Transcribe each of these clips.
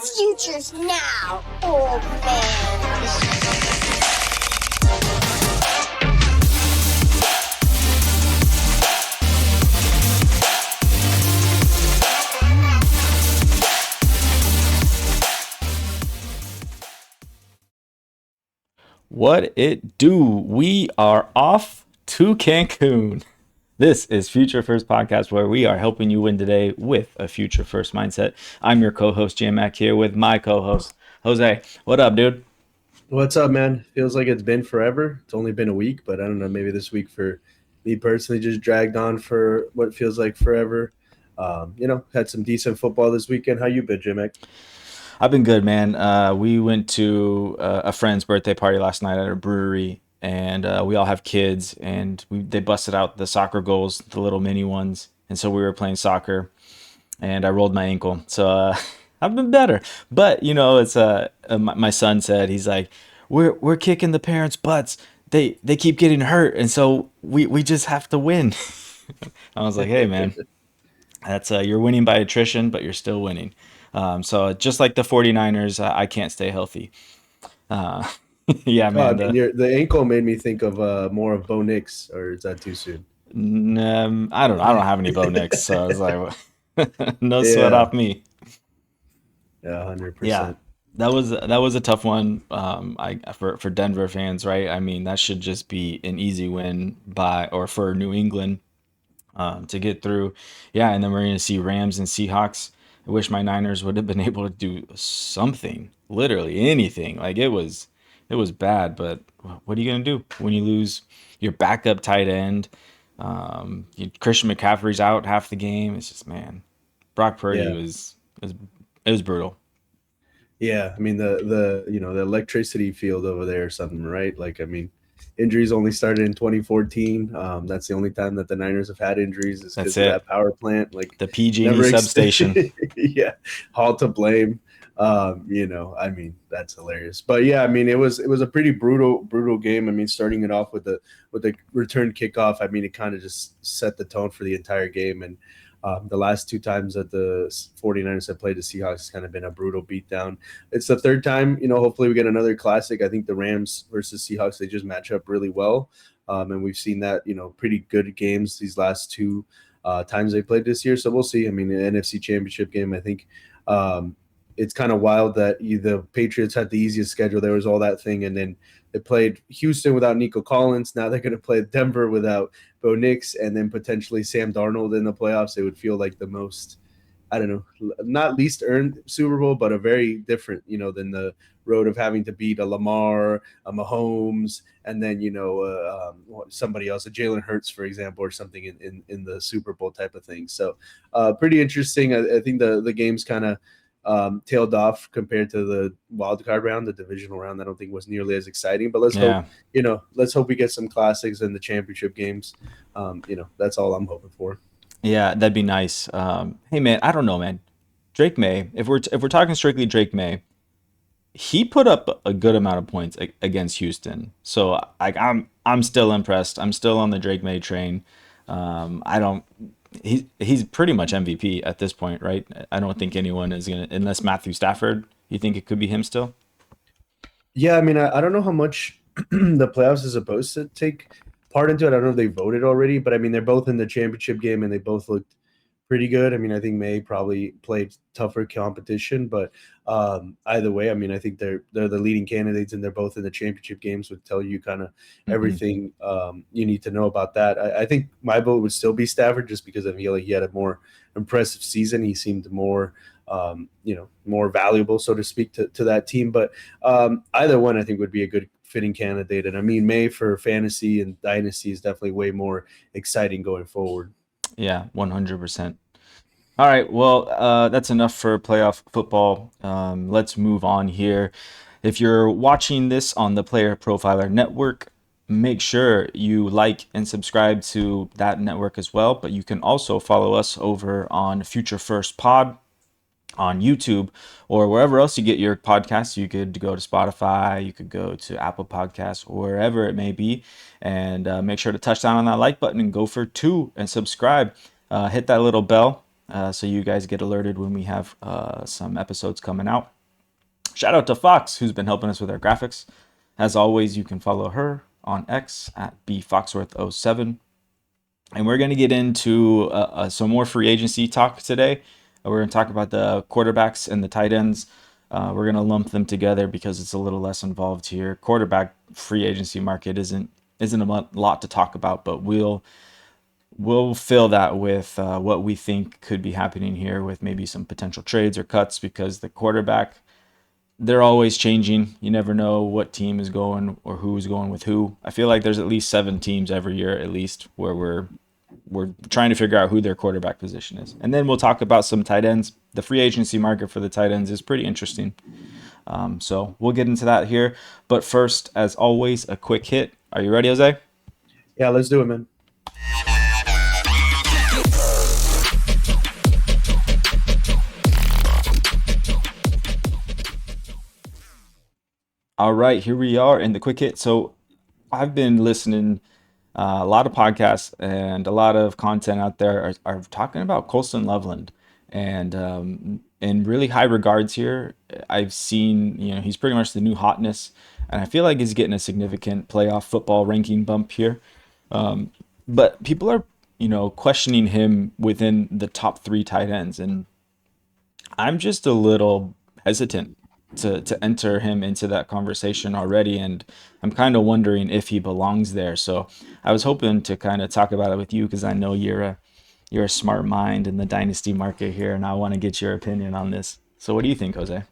Futures now, old man. What it do? We are off to Cancun. This is Future First Podcast, where we are helping you win today with a future first mindset. I'm your co-host J Mac here with my co-host Jose. What up, dude? What's up, man? Feels like it's been forever. It's only been a week, but I don't know. Maybe this week for me personally just dragged on for what feels like forever. Had some decent football this weekend. How you been, Jim? I've been good, man. We went to a friend's birthday party last night at a brewery, and we all have kids, and they busted out the soccer goals, the little mini ones, and so we were playing soccer, and I rolled my ankle. So I've been better. But it's my son said, he's like, we're kicking the parents' butts. They keep getting hurt, and so we just have to win. I was like, hey man, that's you're winning by attrition, but you're still winning. So just like the 49ers, I can't stay healthy. Uh, yeah, Oh, I man. mean, the ankle made me think of more of Bo Nix, or is that too soon? I don't have any Bo Nicks, so I was like, no sweat Yeah, off me. yeah, Yeah, 100%. that was a tough one. I for Denver fans, right? I mean, that should just be an easy win by or for New England to get through. Yeah, and then we're gonna see Rams and Seahawks. I wish my Niners would have been able to do something, literally anything. Like it was bad, but what are you gonna do when you lose your backup tight end? Christian McCaffrey's out half the game. It's just man, Brock Purdy Yeah, was it was brutal. yeah. I mean, the electricity field over there or something, right? Like, I mean, injuries only started in 2014. That's the only time that the Niners have had injuries is That's because of it. that power plant. Like, The PG&E never substation. yeah, all to blame. I mean, that's hilarious. But yeah, I mean, it was a pretty brutal game. I mean, starting it off with the return kickoff. I mean, it kind of just set the tone for the entire game. And the last two times that the 49ers have played the Seahawks has kind of been a brutal beatdown. It's the third time. Hopefully we get another classic. I think the Rams versus Seahawks, they just match up really well. And we've seen that, pretty good games these last two times they played this year. So we'll see. I mean, the NFC Championship game, I think it's kind of wild that the Patriots had the easiest schedule. There was all that thing. And then they played Houston without Nico Collins. Now they're going to play Denver without Bo Nix and then potentially Sam Darnold in the playoffs. It would feel like the most, I don't know, not least earned Super Bowl, but a very different, than the road of having to beat a Lamar, a Mahomes, and then, somebody else, a Jalen Hurts, for example, or something in the Super Bowl type of thing. So pretty interesting. I think the game's kind of tailed off compared to the wild card round. The divisional round I don't think was nearly as exciting, but Yeah. let's hope we get some classics in the championship games. That's all I'm hoping for. Yeah, that'd be nice. Hey man, I don't know, man. Drake May, if we're talking strictly Drake May, he put up a good amount of points against Houston. So like I'm still impressed. I'm still on the Drake May train. I don't he's pretty much MVP at this point, right? I don't think anyone is gonna unless Matthew Stafford. You think it could be him still? Yeah, I mean, I don't know how much the playoffs is supposed to take part into it. I don't know if they voted already, but I mean, they're both in the championship game and they both looked pretty good. I mean, I think May probably played tougher competition, but either way, I mean, I think they're the leading candidates and they're both in the championship games, would tell you kind of Hmm. everything you need to know about that. I think my vote would still be Stafford just because I feel like he had a more impressive season. He seemed more valuable, so to speak, to that team. But either one, I think, would be a good fitting candidate. And I mean, May for fantasy and dynasty is definitely way more exciting going forward. Yeah, 100%. All right, well, that's enough for playoff football. Let's move on here. If you're watching this on the Player Profiler Network, make sure you like and subscribe to that network as well. But you can also follow us over on Future First Pod on YouTube or wherever else you get your podcasts. You could go to Spotify, you could go to Apple Podcasts, or wherever it may be, and make sure to touch down on that like button and go for two and subscribe. Hit that little bell so you guys get alerted when we have some episodes coming out. Shout out to Fox, who's been helping us with our graphics. As always, you can follow her on X at bfoxworth07. And we're going to get into some more free agency talk today. We're going to talk about the quarterbacks and the tight ends. We're going to lump them together because it's a little less involved here. Quarterback free agency market isn't a lot to talk about, but we'll fill that with what we think could be happening here with maybe some potential trades or cuts, because the quarterback, they're always changing. You never know what team is going or who's going with who. I feel like there's at least 7 teams every year, at least, where we're trying to figure out who their quarterback position is. And then we'll talk about some tight ends. The free agency market for the tight ends is pretty interesting. So we'll get into that here. But first, as always, a quick hit. Are you ready, Jose? Yeah, let's do it, man. All right, here we are in the quick hit. So I've been listening a lot of podcasts and a lot of content out there are talking about Colston Loveland, and in really high regards here. I've seen, he's pretty much the new hotness, and I feel like he's getting a significant playoff football ranking bump here. But people are, questioning him within the top 3 tight ends, and I'm just a little hesitant to enter him into that conversation already, and I'm kind of wondering if he belongs there. So I was hoping to kind of talk about it with you, because I know you're a smart mind in the dynasty market here, and I want to get your opinion on this. So what do you think, Jose?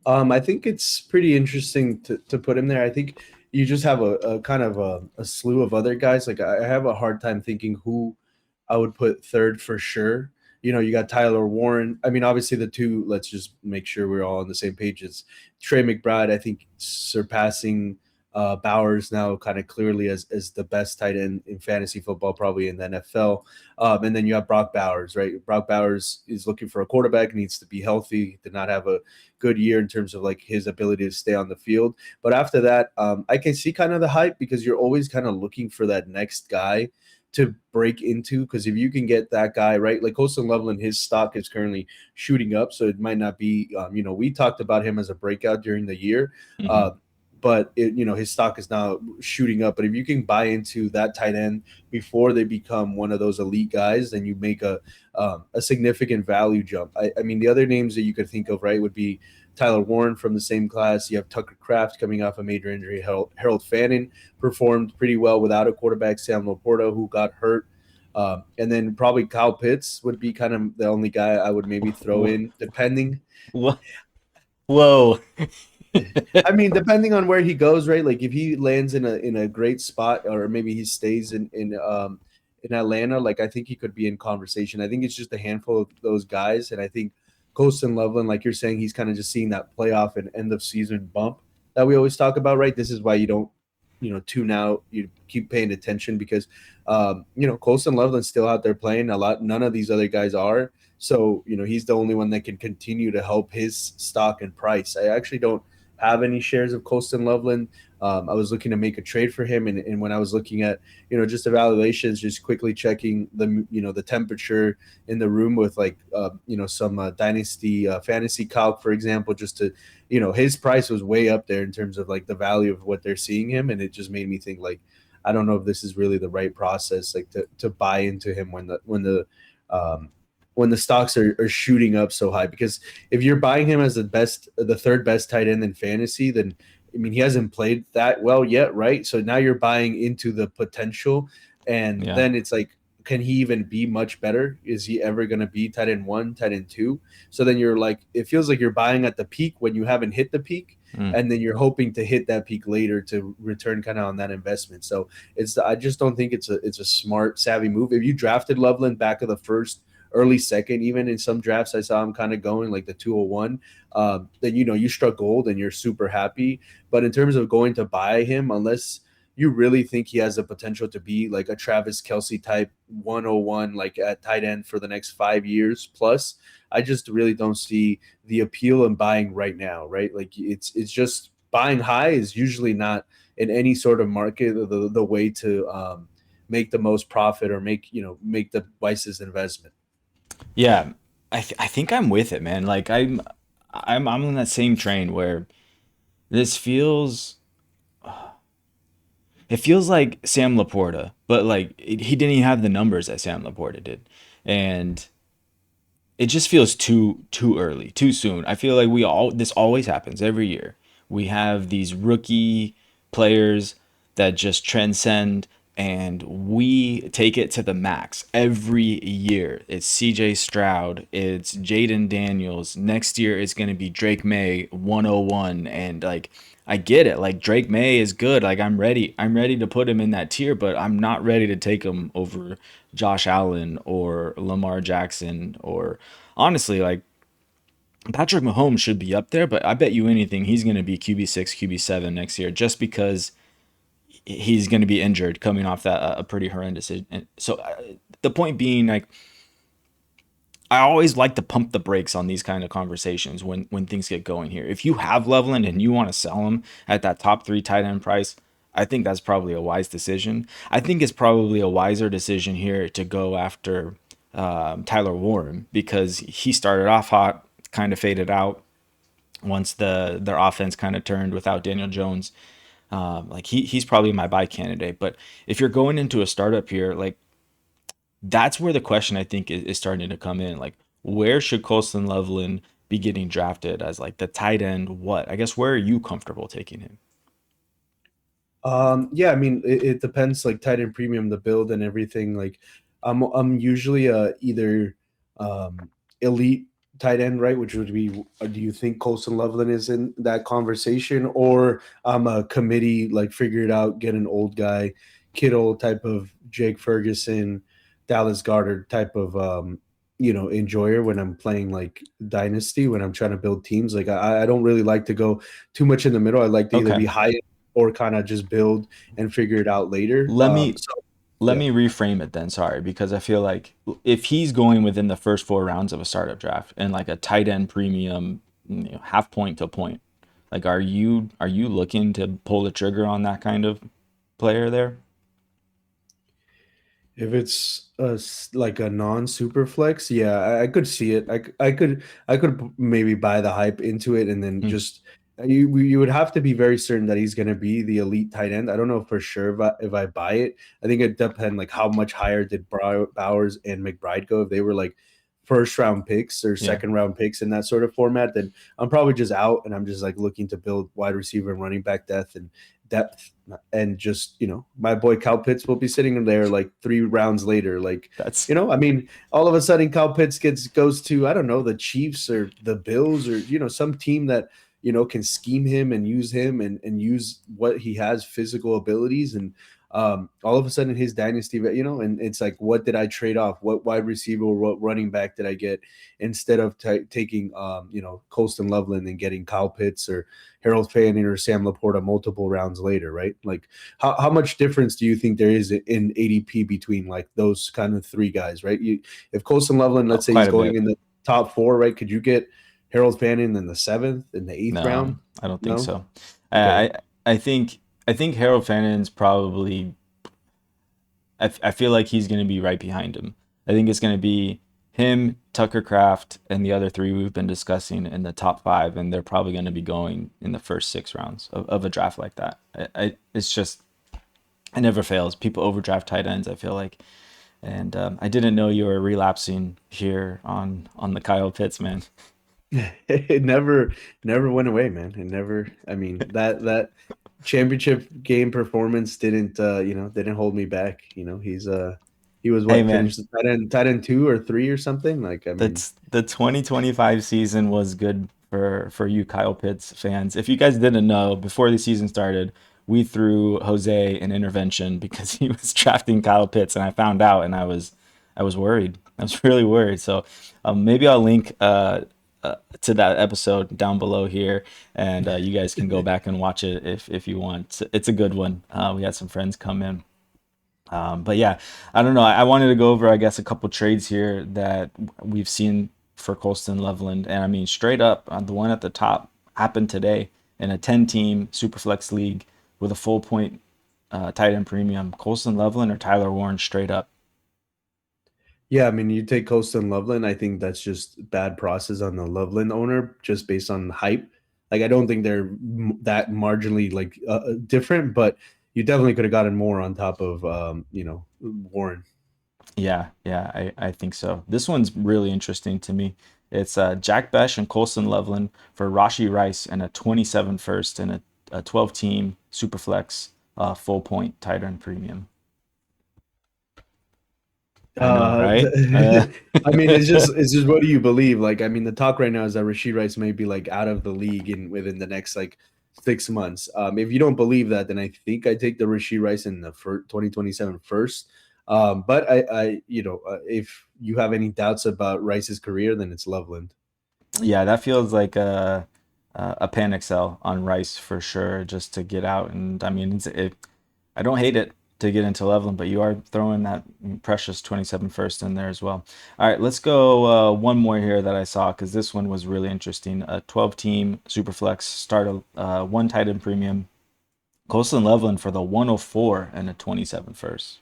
I think it's pretty interesting to put him there. I think you just have a kind of a slew of other guys. Like, I have a hard time thinking who I would put third for sure. You got Tyler Warren. I mean, obviously the two, let's just make sure we're all on the same page. It's Trey McBride, I think, surpassing Bowers now kind of clearly as the best tight end in fantasy football, probably in the NFL. And then you have Brock Bowers, right? Brock Bowers is looking for a quarterback, needs to be healthy, did not have a good year in terms of like his ability to stay on the field. But after that, I can see kind of the hype, because you're always kind of looking for that next guy to break into, because if you can get that guy, right, like Colston Loveland, his stock is currently shooting up, so it might not be we talked about him as a breakout during the year. Mhm. But his stock is now shooting up. But if you can buy into that tight end before they become one of those elite guys, then you make a significant value jump. I mean, the other names that you could think of, right, would be Tyler Warren from the same class. You have Tucker Kraft coming off a major injury. Harold Fannin performed pretty well without a quarterback. Sam Laporta, who got hurt. And then probably Kyle Pitts would be kind of the only guy I would maybe throw in, depending. Whoa. Whoa. I mean, depending on where he goes, right? Like if he lands in a great spot, or maybe he stays in Atlanta, like I think he could be in conversation. I think it's just a handful of those guys, and I think Colston Loveland, like you're saying, he's kind of just seeing that playoff and end of season bump that we always talk about, right? This is why you don't, tune out. You keep paying attention, because Colston Loveland's still out there playing a lot. None of these other guys are. So, he's the only one that can continue to help his stock and price. I actually don't have any shares of Colston Loveland. I was looking to make a trade for him, and when I was looking at just evaluations, just quickly checking the temperature in the room with like some dynasty fantasy calc, for example, just to his price was way up there in terms of like the value of what they're seeing him, and it just made me think, like, I don't know if this is really the right process, like to buy into him when the stocks are shooting up so high. Because if you're buying him as the third best tight end in fantasy, then I mean, he hasn't played that well yet, right? So now you're buying into the potential, and Yeah. then it's like, can he even be much better? Is he ever going to be tight end 1, tight end 2? So then you're like, it feels like you're buying at the peak when you haven't hit the peak, and then you're hoping to hit that peak later to return kind of on that investment. So I just don't think it's a smart, savvy move. If you drafted Loveland back of the first, early second, even in some drafts I saw him kind of going like the 201, then you struck gold and you're super happy. But in terms of going to buy him, unless you really think he has the potential to be like a Travis Kelce type 101, like at tight end for the next 5 years plus, I just really don't see the appeal in buying right now, right? Like it's just buying high is usually not in any sort of market the way to make the most profit or make the wisest investment. Yeah, I think I'm with it, man. Like I'm on that same train where this feels it feels like Sam Laporta, but like he didn't even have the numbers that Sam Laporta did, and it just feels too early, too soon. I feel like we all this always happens every year. We have these rookie players that just transcend and we take it to the max every year. It's CJ Stroud, it's Jaden Daniels. Next year it's going to be Drake May 101 and like I get it. Like Drake May is good. Like I'm ready. I'm ready to put him in that tier, but I'm not ready to take him over Josh Allen or Lamar Jackson or honestly like Patrick Mahomes should be up there, but I bet you anything he's going to be QB6, QB7 next year just because he's going to be injured coming off that a pretty horrendous. So the point being like I always like to pump the brakes on these kind of conversations when things get going here. If you have Loveland and you want to sell him at that top 3 tight end price, I think that's probably a wise decision. I think it's probably a wiser decision here to go after Tyler Warren because he started off hot, kind of faded out once their offense kind of turned without Daniel Jones. Like he's probably my buy candidate. But if you're going into a startup here, like that's where the question I think is starting to come in. Like, where should Colston Loveland be getting drafted as like the tight end? What? I guess where are you comfortable taking him? Yeah, I mean, it depends, like tight end premium, the build and everything. Like, I'm usually either elite tight end, right? Which would be, do you think Colson Loveland is in that conversation, or I'm a committee, like figure it out, get an old guy, Kittle type of Jake Ferguson, Dallas Goddard type of enjoyer when I'm playing like dynasty, when I'm trying to build teams. Like I don't really like to go too much in the middle. I like to either Okay. be high or kind of just build and figure it out later. Let me So let yeah. me reframe it then, sorry, because I feel like if he's going within the first 4 rounds of a startup draft and like a tight end premium, half point to point, like are you looking to pull the trigger on that kind of player there? If it's like a non-super flex, yeah, I could see it. I could maybe buy the hype into it, and then Mm, just you would have to be very certain that he's going to be the elite tight end. I don't know for sure if I buy it. I think it depends like how much higher did Bowers and McBride go. If they were like first round picks or yeah. second round picks in that sort of format, then I'm probably just out, and I'm just like looking to build wide receiver and running back depth, and just my boy Cal Pitts will be sitting there like 3 rounds later, like That's I mean, all of a sudden Cal Pitts goes to, I don't know, the Chiefs or the Bills, or some team that can scheme him and use him, and use what he has, physical abilities, and all of a sudden his dynasty, and it's like, what did I trade off? What wide receiver or what running back did I get instead of taking Colston Loveland and getting Kyle Pitts or Harold Fanning or Sam Laporta multiple rounds later, right? Like, how much difference do you think there is in ADP between like those kind of 3 guys, right? If Colston Loveland, let's say quite he's a going bit. in the top 4, right? Could you get Harold Fanning in the 7th, in the 8th No, round? I don't think No. so. Okay. I think Harold Fannon's probably. I feel like he's going to be right behind him. I think it's going to be him, Tucker Craft, and the other 3 we've been discussing in the top 5, and they're probably going to be going in the first 6 rounds of a draft like that. It's just it never fails. People overdraft tight ends. I feel like, and I didn't know you were relapsing here on the Kyle Pitts, man. It never went away, man. It never. I mean, that championship game performance didn't hold me back. He was Hey, what, man, finished the tight end 2 or 3 or something. Like, I mean, the 2025 season was good for you Kyle Pitts fans. If you guys didn't know, before the season started, we threw Jose an intervention because he was drafting Kyle Pitts, and I found out, and I was worried. I was really worried. So maybe I'll link to that episode down below here, and you guys can go back and watch it if you want. It's a good one. We had some friends come in. But yeah, I don't know. I wanted to go over, I guess, a couple trades here that we've seen for Colston Loveland. And I mean, straight up, the one at the top happened today in a 10-team Superflex league with a full point tight end premium. Colston Loveland or Tyler Warren straight up. Yeah, I mean, you take Colston Loveland. I think that's just bad process on the Loveland owner, just based on hype. Like, I don't think they're that marginally like different, but you definitely could have gotten more on top of Warren. Yeah, I think so. This one's really interesting to me. It's Jack Besh and Colson Loveland for Rashi Rice and a 27 first and a 12 team Superflex full point tight end premium. I know, right? I mean, it's just what do you believe? Like, I mean, the talk right now is that Rasheed Rice may be like out of the league in within the next like 6 months. If you don't believe that, then I think I take the Rasheed Rice in the 2027 first. But if you have any doubts about Rice's career, then it's Loveland. Yeah, that feels like a panic sell on Rice for sure, just to get out. And I mean, I don't hate it to get into Loveland, but you are throwing that precious 27 first in there as well. All right, let's go one more here that I saw because this one was really interesting. A 12 team Superflex start one tight end premium. Colson Loveland for the 104 and a 27 first.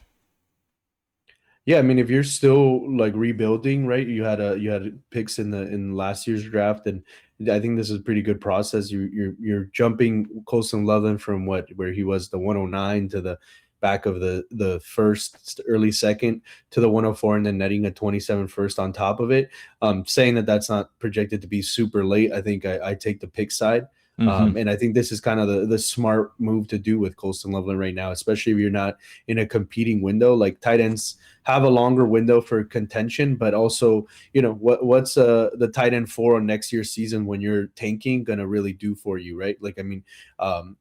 Yeah, I mean, if you're still like rebuilding, right? You had picks in last year's draft, and I think this is a pretty good process. You're jumping Colson Loveland from where he was the 109 to the back of the first early second to the 104, and then netting a 27 first on top of it. Saying that that's not projected to be super late, I think I take the pick side. Mm-hmm. And I think this is kind of the smart move to do with Colson Loveland right now, especially if you're not in a competing window. Like, tight ends have a longer window for contention, but also, what's the tight end for on next year's season when you're tanking gonna really do for you, right? Like, I mean,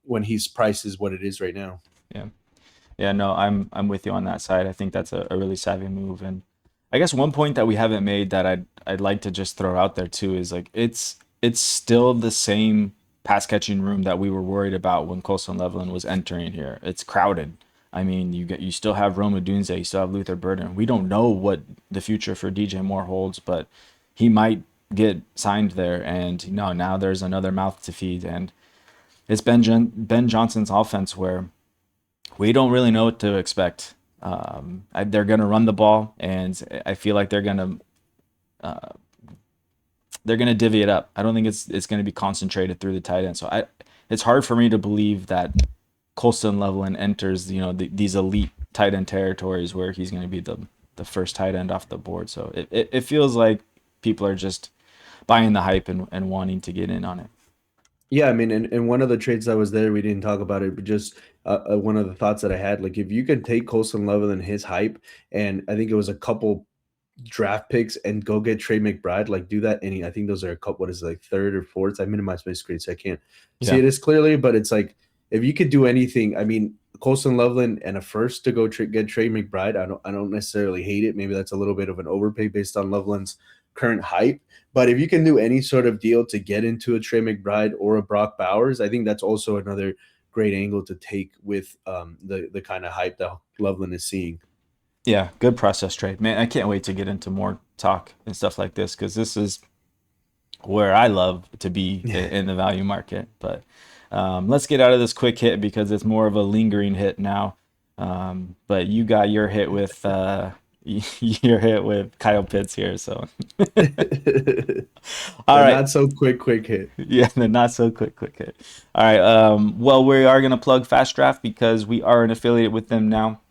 when his price is what it is right now. Yeah. Yeah, no, I'm with you on that side. I think that's a really savvy move. And I guess one point that we haven't made that I'd like to just throw out there too is like it's still the same pass catching room that we were worried about when Colson Loveland was entering here. It's crowded. I mean, you still have Roma Dunze, you still have Luther Burden. We don't know what the future for DJ Moore holds, but he might get signed there. And now there's another mouth to feed. And it's Ben Johnson's offense where we don't really know what to expect. They're going to run the ball, and I feel like they're going to divvy it up. I don't think it's going to be concentrated through the tight end. So it's hard for me to believe that Colston Loveland enters these elite tight end territories where he's going to be the first tight end off the board. So it feels like people are just buying the hype and wanting to get in on it. Yeah, I mean, and one of the trades that was there, we didn't talk about it, but just one of the thoughts that I had, like, if you could take Colson Loveland and his hype, and I think it was a couple draft picks, and go get Trey McBride, like, do that. I think those are a couple, what is it, like third or fourth? I minimized my screen, so I can't see Yeah. it as clearly, but it's like, if you could do anything, I mean, Colson Loveland and a first to go get Trey McBride, I don't necessarily hate it. Maybe that's a little bit of an overpay based on Loveland's current hype. But if you can do any sort of deal to get into a Trey McBride or a Brock Bowers, I think that's also another great angle to take with the kind of hype that Loveland is seeing. Yeah, good process trade. Man, I can't wait to get into more talk and stuff like this because this is where I love to be in the value market. But let's get out of this quick hit because it's more of a lingering hit now. But you got your hit with Kyle Pitts here. So all right. Not so quick hit. Yeah, the not so quick hit. All right. Well, we are going to plug Fast Draft because we are an affiliate with them now.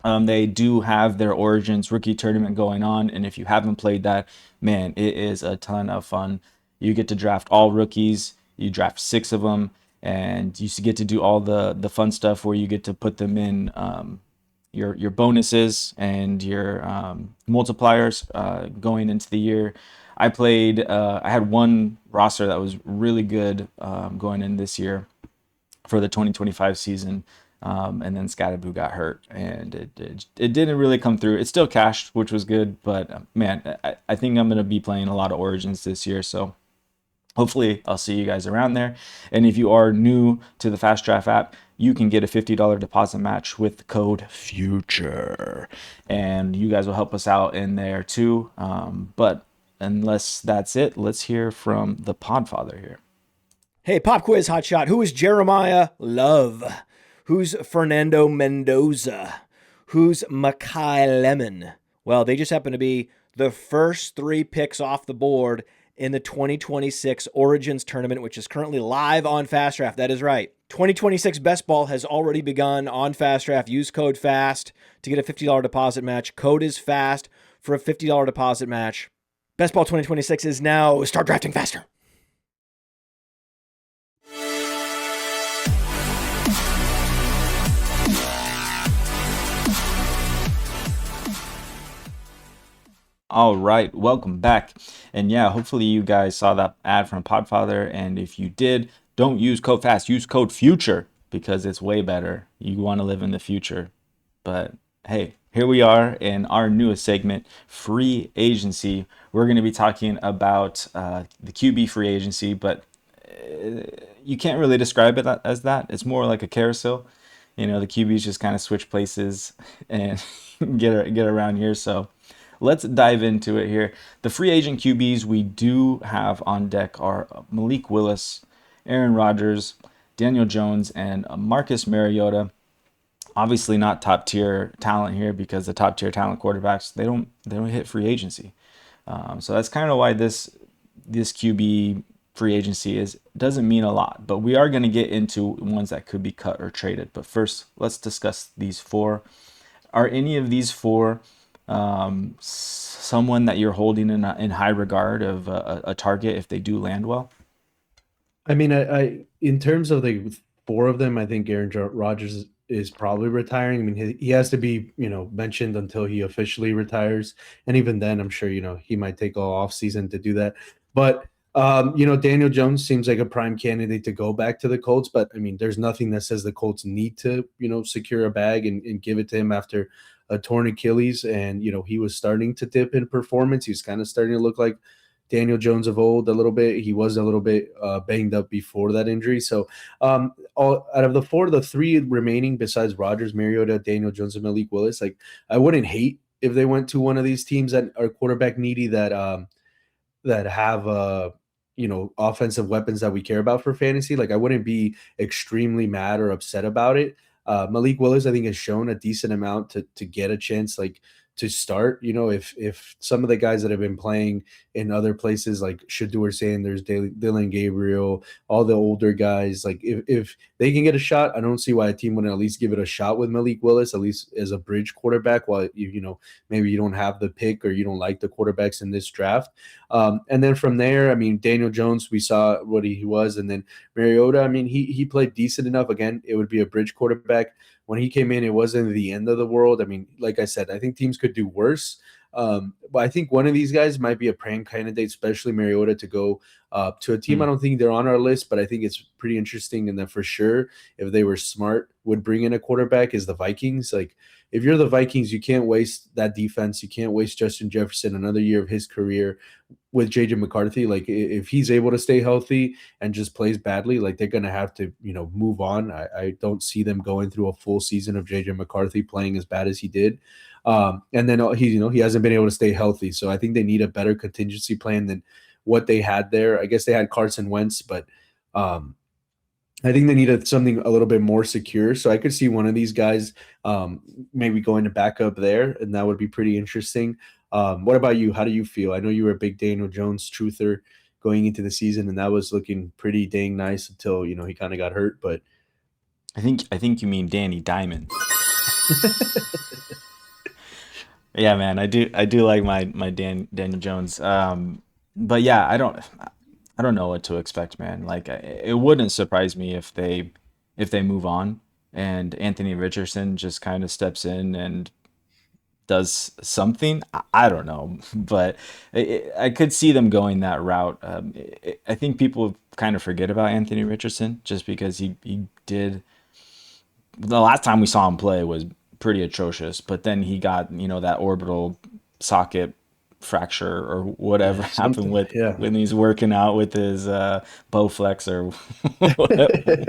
They do have their Origins rookie tournament going on, and if you haven't played that, man, it is a ton of fun. You get to draft all rookies. You draft 6 of them, and you get to do all the fun stuff where you get to put them in your bonuses and your multipliers going into the year. I had one roster that was really good going in this year for the 2025 season. And then Scatterboo got hurt, and it didn't really come through. It still cashed, which was good, but man, I think I'm going to be playing a lot of Origins this year, so hopefully I'll see you guys around there. And if you are new to the Fast Draft app, you can get a $50 deposit match with the code FUTURE, and you guys will help us out in there too. But unless that's it, let's hear from the Podfather here. Hey, pop quiz hotshot. Who is Jeremiah Love? Who's Fernando Mendoza? Who's Makai Lemon? Well, they just happen to be the first 3 picks off the board in the 2026 Origins tournament, which is currently live on Fast Draft. That is right. 2026 Best Ball has already begun on Fast Draft. Use code FAST to get a $50 deposit match. Code is FAST for a $50 deposit match. Best Ball 2026 is now. Start drafting faster. All right, welcome back. And yeah, hopefully you guys saw that ad from Podfather. And if you did, don't use code FAST, use code FUTURE because it's way better. You want to live in the future. But hey, here we are in our newest segment, free agency. We're going to be talking about the QB free agency, but you can't really describe it as that. It's more like a carousel. The QBs just kind of switch places and get around here. So let's dive into it here. The free agent QBs we do have on deck are Malik Willis, Aaron Rodgers, Daniel Jones, and Marcus Mariota. Obviously not top tier talent here because the top tier talent quarterbacks they don't hit free agency. So that's kind of why this QB free agency doesn't mean a lot. But we are going to get into ones that could be cut or traded. But first, let's discuss these 4. Are any of these 4 someone that you're holding in high regard of a target if they do land well? I mean, I in terms of the 4 of them, I think Aaron Rodgers is probably retiring. I mean, he has to be, mentioned until he officially retires. And even then, I'm sure, he might take all off season to do that. But, Daniel Jones seems like a prime candidate to go back to the Colts. But, I mean, there's nothing that says the Colts need to, secure a bag and give it to him after a torn Achilles. And, he was starting to dip in performance. He was kind of starting to look like Daniel Jones of old a little bit. He was a little bit banged up before that injury. So out of the 4, the 3 remaining besides Rodgers, Mariota, Daniel Jones, and Malik Willis, like I wouldn't hate if they went to one of these teams that are quarterback needy that have offensive weapons that we care about for fantasy. Like I wouldn't be extremely mad or upset about it. Malik Willis, I think, has shown a decent amount to get a chance, like to start. If some of the guys that have been playing in other places, like Shador Sanders, Dylan Gabriel, all the older guys, like if they can get a shot, I don't see why a team wouldn't at least give it a shot with Malik Willis, at least as a bridge quarterback, while maybe you don't have the pick or you don't like the quarterbacks in this draft. And then from there, I mean, Daniel Jones, we saw what he was, and then Mariota, I mean, he played decent enough. Again, it would be a bridge quarterback. When he came in, it wasn't the end of the world. I mean, like I said, I think teams could do worse. But I think one of these guys might be a prime candidate, especially Mariota, to go to a team. I don't think they're on our list, but I think it's pretty interesting. And then for sure, if they were smart, would bring in a quarterback is the Vikings. Like if you're the Vikings, you can't waste that defense. You can't waste Justin Jefferson, another year of his career with JJ McCarthy. Like if he's able to stay healthy and just plays badly, like they're going to have to, move on. I don't see them going through a full season of JJ McCarthy playing as bad as he did. And then he hasn't been able to stay healthy. So I think they need a better contingency plan than what they had there. I guess they had Carson Wentz, but I think they needed something a little bit more secure. So I could see one of these guys maybe going to back up there, and that would be pretty interesting. What about you? How do you feel? I know you were a big Daniel Jones truther going into the season, and that was looking pretty dang nice until he kind of got hurt. But I think you mean Danny Diamond. Yeah, man, I do like my Daniel Jones. But yeah, I don't know what to expect, man. Like it wouldn't surprise me if they move on and Anthony Richardson just kind of steps in and does something. I don't know, but I could see them going that route. I think people kind of forget about Anthony Richardson just because he did. The last time we saw him play was pretty atrocious, but then he got that orbital socket fracture or whatever happened with when he's working out with his Bowflex or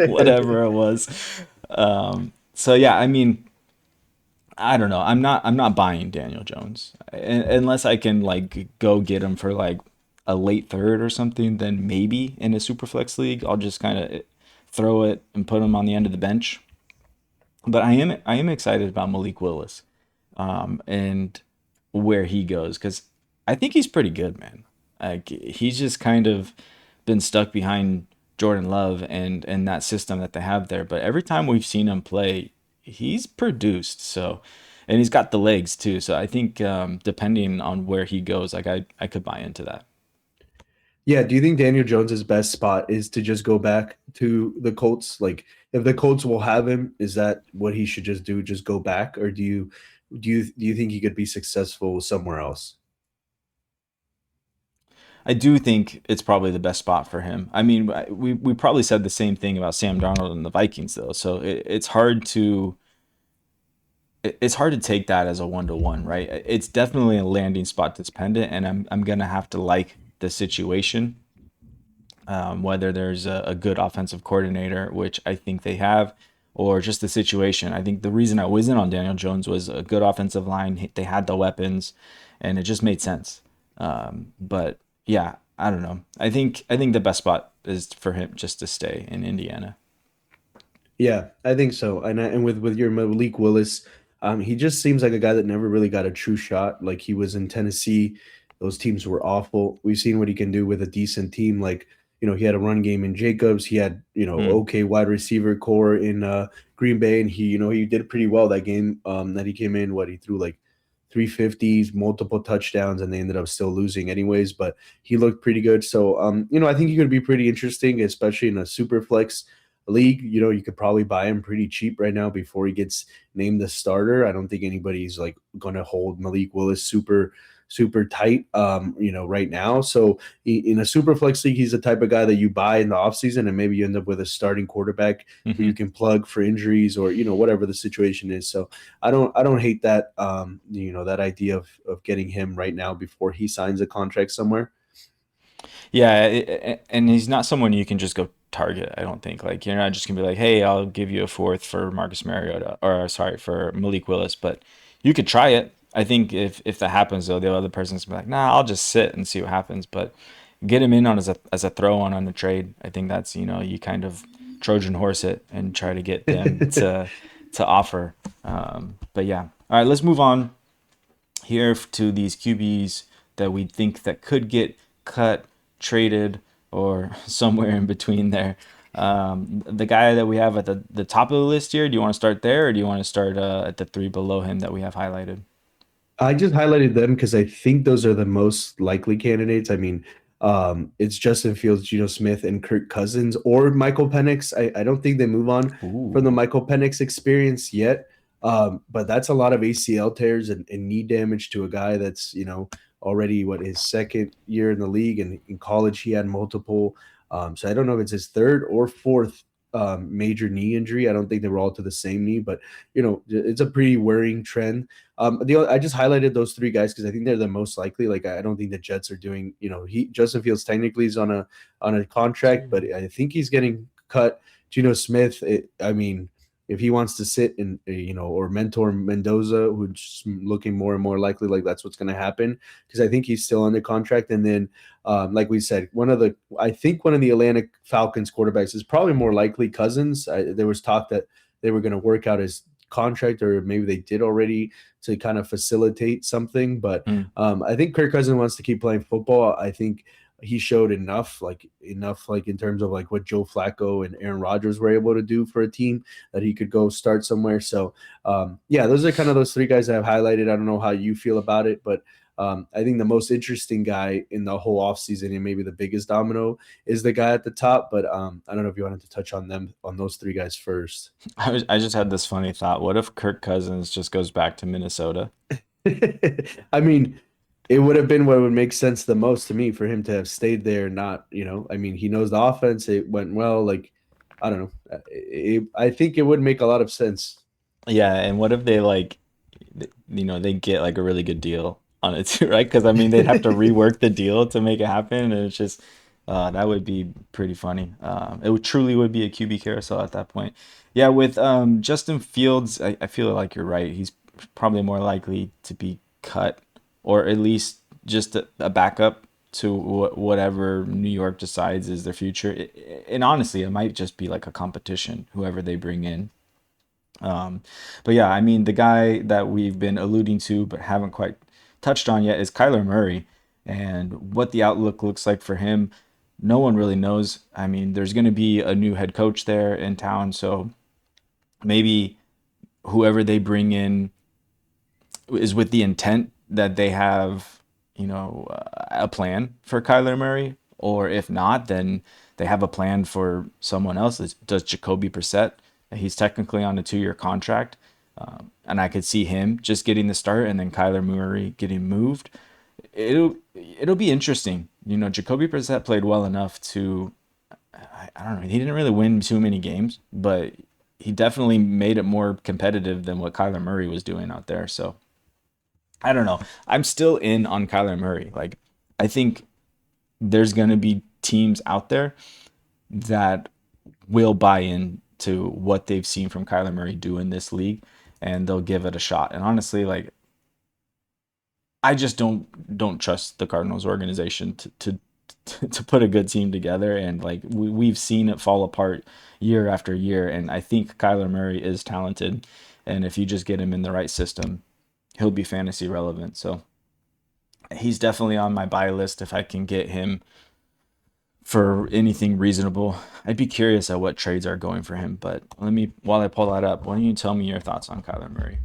whatever it was. So yeah, I mean, I don't know. I'm not buying Daniel Jones unless I can like go get him for like a late third or something. Then maybe in a super flex league, I'll just kind of throw it and put him on the end of the bench. But I am excited about Malik Willis, and where he goes because I think he's pretty good, man. Like he's just kind of been stuck behind Jordan Love and that system that they have there. But every time we've seen him play, he's produced. So, and he's got the legs too. So I think depending on where he goes, like I could buy into that. Yeah, do you think Daniel Jones's best spot is to just go back to the Colts? Like, if the Colts will have him, is that what he should just do? Just go back, or do you think he could be successful somewhere else? I do think it's probably the best spot for him. I mean, we probably said the same thing about Sam Darnold and the Vikings though. So it's hard to take that as a one to one, right? It's definitely a landing spot dependent, and I'm gonna have to like the situation, whether there's a good offensive coordinator, which I think they have, or just the situation. I think the reason I was in on Daniel Jones was a good offensive line. They had the weapons, and it just made sense. But yeah, I don't know. I think the best spot is for him just to stay in Indiana. Yeah, I think so. And with your Malik Willis, he just seems like a guy that never really got a true shot. Like he was in Tennessee, those teams were awful. We've seen what he can do with a decent team. Like he had a run game in Jacobs. He had Mm. okay wide receiver core in Green Bay, and he did pretty well that game. That he came in, what he threw like 350s, multiple touchdowns, and they ended up still losing anyways. But he looked pretty good. So I think he could be pretty interesting, especially in a super flex league. You could probably buy him pretty cheap right now before he gets named the starter. I don't think anybody's like going to hold Malik Willis super tight right now. So in a super flex league, he's the type of guy that you buy in the offseason, and maybe you end up with a starting quarterback who Hmm. you can plug for injuries or whatever the situation is. So I don't hate that that idea of getting him right now before he signs a contract somewhere. Yeah, and he's not someone you can just go target. I don't think like you're not just gonna be like, hey, I'll give you a fourth for Marcus Mariota, or sorry for Malik Willis, but you could try it. I think if that happens though, the other person's gonna be like, nah, I'll just sit and see what happens. But get him in on as a throw on a trade. I think that's you kind of Trojan horse it and try to get them to offer. But yeah, all right, let's move on here to these QBs that we think that could get cut, traded, or somewhere in between there. The guy that we have at the top of the list here, do you want to start there or do you want to start at the three below him that we have highlighted? I just highlighted them because I think those are the most likely candidates. I mean, it's Justin Fields, Geno Smith, and Kirk Cousins, or Michael Penix. I don't think they move on from the Ooh. Michael Penix experience yet. But that's a lot of ACL tears and knee damage to a guy that's already his second year in the league, and in college he had multiple. So I don't know if it's his third or fourth major knee injury. I don't think they were all to the same knee, but it's a pretty worrying trend. I just highlighted those three guys because I think they're the most likely. Like I don't think the Jets are doing. He Justin Fields technically is on a contract, but I think he's getting cut. Geno Smith. I mean, if he wants to sit and or mentor Mendoza, who's looking more and more likely, like that's what's going to happen because I think he's still under contract. And then, like we said, I think one of the Atlantic Falcons quarterbacks is probably more likely Cousins. There was talk that they were going to work out his contract, or maybe they did already to kind of facilitate something. But Mm. I think Kirk Cousins wants to keep playing football. I think he showed enough, like in terms of like what Joe Flacco and Aaron Rodgers were able to do for a team that he could go start somewhere. So yeah, those are kind of those three guys that I've highlighted. I don't know how you feel about it, but I think the most interesting guy in the whole offseason and maybe the biggest domino is the guy at the top. But I don't know if you wanted to touch on those three guys first. I just had this funny thought. What if Kirk Cousins just goes back to Minnesota? I mean, it would have been what would make sense the most to me for him to have stayed there. Not, I mean, he knows the offense. It went well. Like, I don't know. I think it would make a lot of sense. Yeah, and what if they like, they get like a really good deal on it too, right? Because I mean, they'd have to rework the deal to make it happen, and it's just that would be pretty funny. It would truly would be a QB carousel at that point. Yeah, with Justin Fields, I feel like you're right. He's probably more likely to be cut, or at least just a backup to whatever New York decides is their future. And honestly, it might just be like a competition, whoever they bring in. Um, but yeah, I mean, the guy that we've been alluding to but haven't quite touched on yet is Kyler Murray and what the outlook looks like for him. No one really knows. I mean, there's going to be a new head coach there in town, so maybe whoever they bring in is with the intent that they have, a plan for Kyler Murray, or if not, then they have a plan for someone else. Does Jacoby Brissett? He's technically on a 2-year contract, and I could see him just getting the start, and then Kyler Murray getting moved. It'll be interesting. Jacoby Brissett played well enough to, I don't know, he didn't really win too many games, but he definitely made it more competitive than what Kyler Murray was doing out there. So I don't know. I'm still in on Kyler Murray. Like, I think there's going to be teams out there that will buy in to what they've seen from Kyler Murray do in this league, and they'll give it a shot. And honestly, like, I just don't trust the Cardinals organization to put a good team together, and like we've seen it fall apart year after year. And I think Kyler Murray is talented, and if you just get him in the right system, he'll be fantasy relevant. So he's definitely on my buy list if I can get him for anything reasonable. I'd be curious at what trades are going for him, but while I pull that up, why don't you tell me your thoughts on Kyler Murray?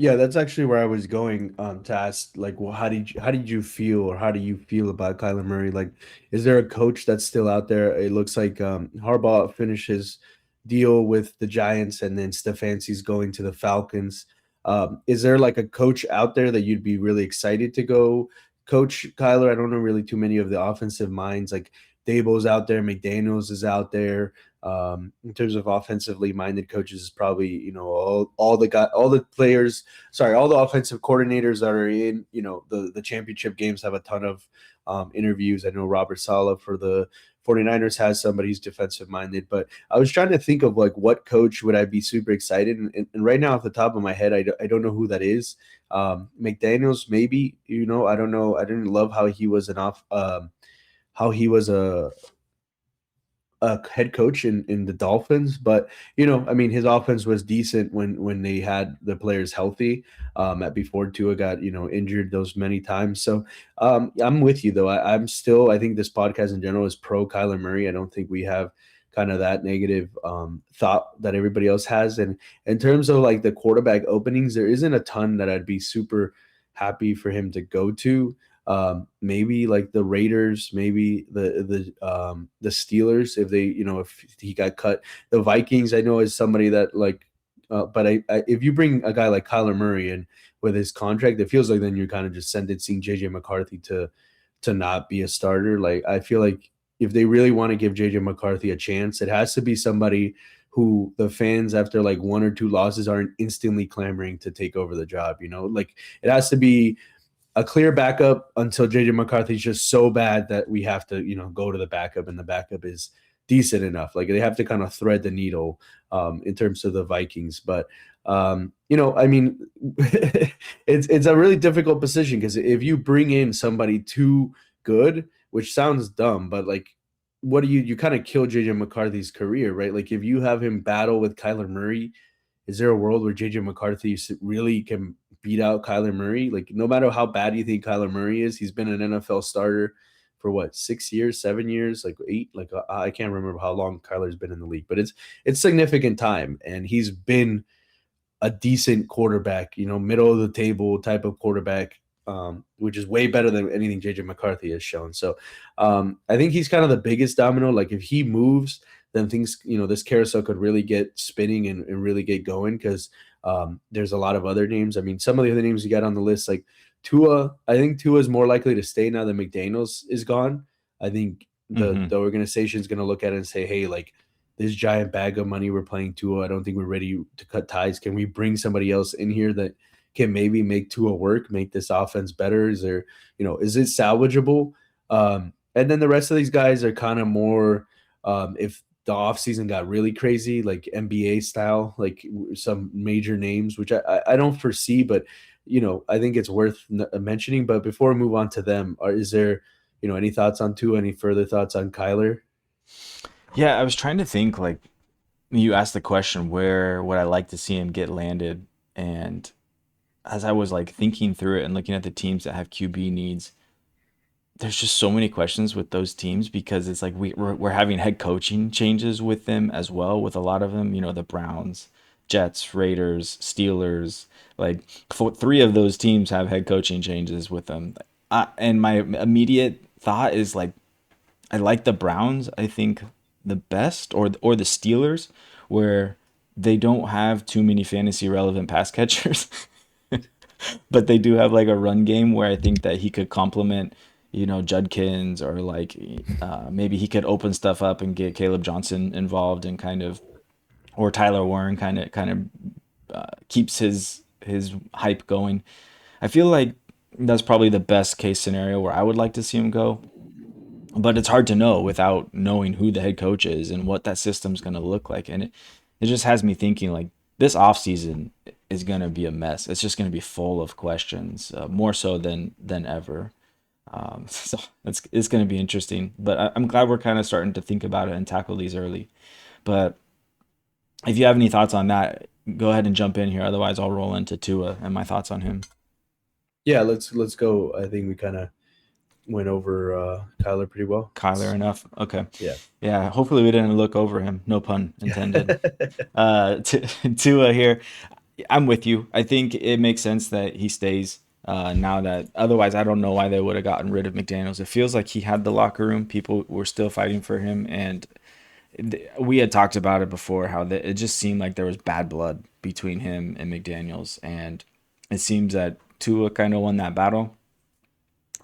Yeah, that's actually where I was going to ask, like, well, how did you feel, or how do you feel about Kyler Murray? Like, is there a coach that's still out there? It looks like Harbaugh finished his deal with the Giants, and then Stefanski's going to the Falcons. Is there like a coach out there that you'd be really excited to go coach Kyler? I don't know really too many of the offensive minds. Like Dabo's out there, McDaniels is out there. In terms of offensively minded coaches, is probably all the players. Sorry, all the offensive coordinators that are in the championship games have a ton of interviews. I know Robert Saleh for the 49ers has somebody who's defensive minded, but I was trying to think of like what coach would I be super excited, and right now off the top of my head, I don't know who that is. McDaniels maybe. I don't know. I didn't love how he was how he was a head coach in the Dolphins, but I mean, his offense was decent when they had the players healthy. Before Tua got injured those many times. So I'm with you though. I think this podcast in general is pro Kyler Murray. I don't think we have kind of that negative thought that everybody else has. And in terms of like the quarterback openings, there isn't a ton that I'd be super happy for him to go to. Maybe like the Raiders, maybe the Steelers if they if he got cut. The Vikings I know is somebody that like, but if you bring a guy like Kyler Murray in with his contract, it feels like then you're kind of just sentencing JJ McCarthy to not be a starter. Like I feel like if they really want to give JJ McCarthy a chance, it has to be somebody who the fans after like 1 or 2 losses aren't instantly clamoring to take over the job. Like it has to be a clear backup until JJ McCarthy's just so bad that we have to, go to the backup, and the backup is decent enough. Like they have to kind of thread the needle in terms of the Vikings. But I mean, it's a really difficult position because if you bring in somebody too good, which sounds dumb, but like, what do you kind of kill JJ McCarthy's career, right? Like if you have him battle with Kyler Murray, is there a world where JJ McCarthy really can beat out Kyler Murray? Like no matter how bad you think Kyler Murray is, he's been an NFL starter for what, 6 years, 7 years, like 8, like I can't remember how long Kyler's been in the league, but it's significant time, and he's been a decent quarterback, middle of the table type of quarterback, which is way better than anything JJ McCarthy has shown. So I think he's kind of the biggest domino. Like if he moves, then things, this carousel could really get spinning and really get going because there's a lot of other names. I mean, some of the other names you got on the list, like Tua, I think Tua is more likely to stay now that McDaniels is gone. I think the organization is going to look at it and say, hey, like this giant bag of money we're playing Tua, I don't think we're ready to cut ties. Can we bring somebody else in here that can maybe make Tua work, make this offense better? Is there, is it salvageable? And then the rest of these guys are kind of more if the offseason got really crazy, like NBA style, like some major names, which I don't foresee, but, I think it's worth mentioning. But before we move on to them, is there, any thoughts on Tua, any further thoughts on Kyler? Yeah, I was trying to think, like, you asked the question, where would I like to see him get landed? And as I was like thinking through it and looking at the teams that have QB needs, there's just so many questions with those teams because it's like we're having head coaching changes with them as well, with a lot of them, the Browns, Jets, Raiders, Steelers, like three of those teams have head coaching changes with them. And my immediate thought is like, I like the Browns, I think the best, or the Steelers, where they don't have too many fantasy relevant pass catchers. But they do have like a run game where I think that he could complement, Judkins, or like maybe he could open stuff up and get Caleb Johnson involved and kind of, or Tyler Warren kind of keeps his hype going. I feel like that's probably the best case scenario where I would like to see him go. But it's hard to know without knowing who the head coach is and what that system's going to look like. And it just has me thinking like this offseason is going to be a mess. It's just going to be full of questions, more so than ever. So it's going to be interesting. But I'm glad we're kind of starting to think about it and tackle these early. But if you have any thoughts on that, go ahead and jump in here. Otherwise, I'll roll into Tua and my thoughts on him. Yeah, let's go. I think we kind of went over Kyler pretty well. Kyler enough. Okay. Yeah. Yeah. Hopefully we didn't look over him. No pun intended. Tua here. I'm with you. I think it makes sense that he stays now that otherwise I don't know why they would have gotten rid of McDaniels. It feels like he had the locker room. People were still fighting for him. And we had talked about it before, how it just seemed like there was bad blood between him and McDaniels. And it seems that Tua kind of won that battle.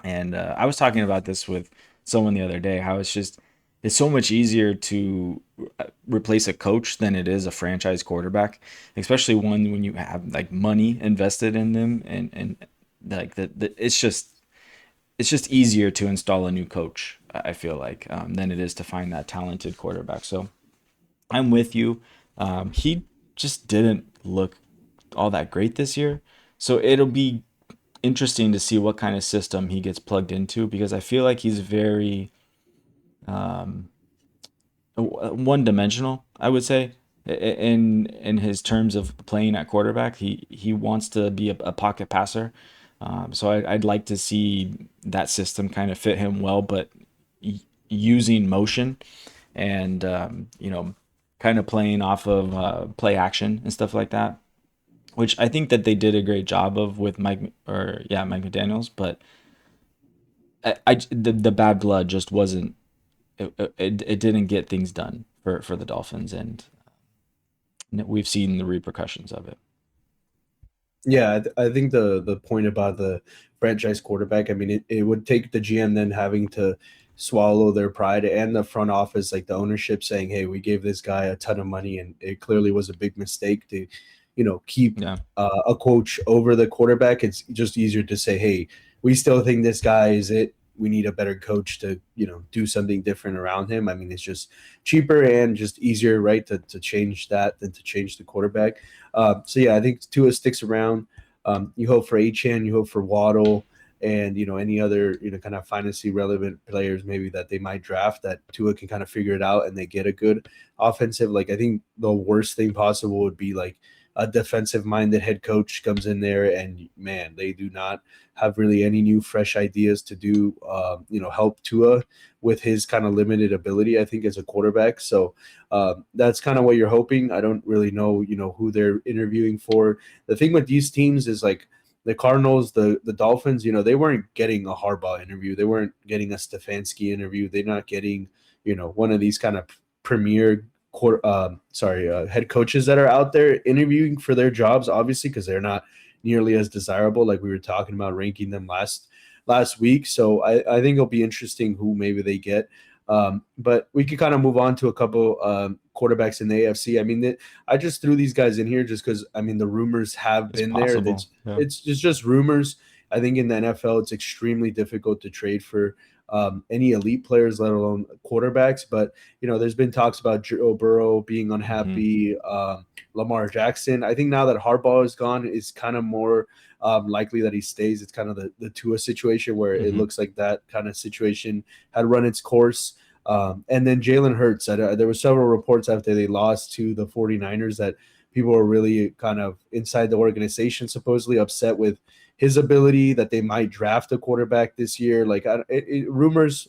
And I was talking about this with someone the other day, how it's so much easier to replace a coach than it is a franchise quarterback, especially one when you have like money invested in them, and like it's just easier to install a new coach, I feel like, than it is to find that talented quarterback. So I'm with you. He just didn't look all that great this year. So it'll be interesting to see what kind of system he gets plugged into, because I feel like he's very one-dimensional, I would say, in his terms of playing at quarterback. He wants to be a pocket passer, so I'd like to see that system kind of fit him well, but using motion and kind of playing off of play action and stuff like that, which I think that they did a great job of with Mike McDaniels. But the bad blood just wasn't, it didn't get things done for the Dolphins, and we've seen the repercussions of it. Yeah, I think the point about the franchise quarterback, I mean, it would take the GM then having to swallow their pride, and the front office, like the ownership, saying, hey, we gave this guy a ton of money and it clearly was a big mistake to keep a coach over the quarterback. It's just easier to say, hey, we still think this guy is it. We need a better coach to, do something different around him. I mean, it's just cheaper and just easier, right, to change that than to change the quarterback. So, yeah, I think Tua sticks around. You hope for Achane, you hope for Waddle, and, any other, kind of fantasy relevant players maybe that they might draft, that Tua can kind of figure it out and they get a good offensive. Like, I think the worst thing possible would be like a defensive-minded head coach comes in there and, man, they do not have really any new fresh ideas to do, help Tua with his kind of limited ability, I think, as a quarterback. So that's kind of what you're hoping. I don't really know, who they're interviewing for. The thing with these teams is like the Cardinals, the Dolphins, they weren't getting a Harbaugh interview. They weren't getting a Stefanski interview. They're not getting, one of these kind of premier head coaches that are out there interviewing for their jobs, obviously, because they're not nearly as desirable, like we were talking about ranking them last week. So I think it'll be interesting who maybe they get. But we could kind of move on to a couple quarterbacks in the AFC. I mean, I just threw these guys in here just because, I mean, the rumors have been there. It's just rumors. I think in the NFL, it's extremely difficult to trade for any elite players, let alone quarterbacks. But, there's been talks about Joe Burrow being unhappy, Lamar Jackson. I think now that Harbaugh is gone, it's kind of more likely that he stays. It's kind of the Tua situation where it looks like that kind of situation had run its course. And then Jalen Hurts, there were several reports after they lost to the 49ers that people are really kind of inside the organization supposedly upset with his ability that they might draft a quarterback this year. Like rumors,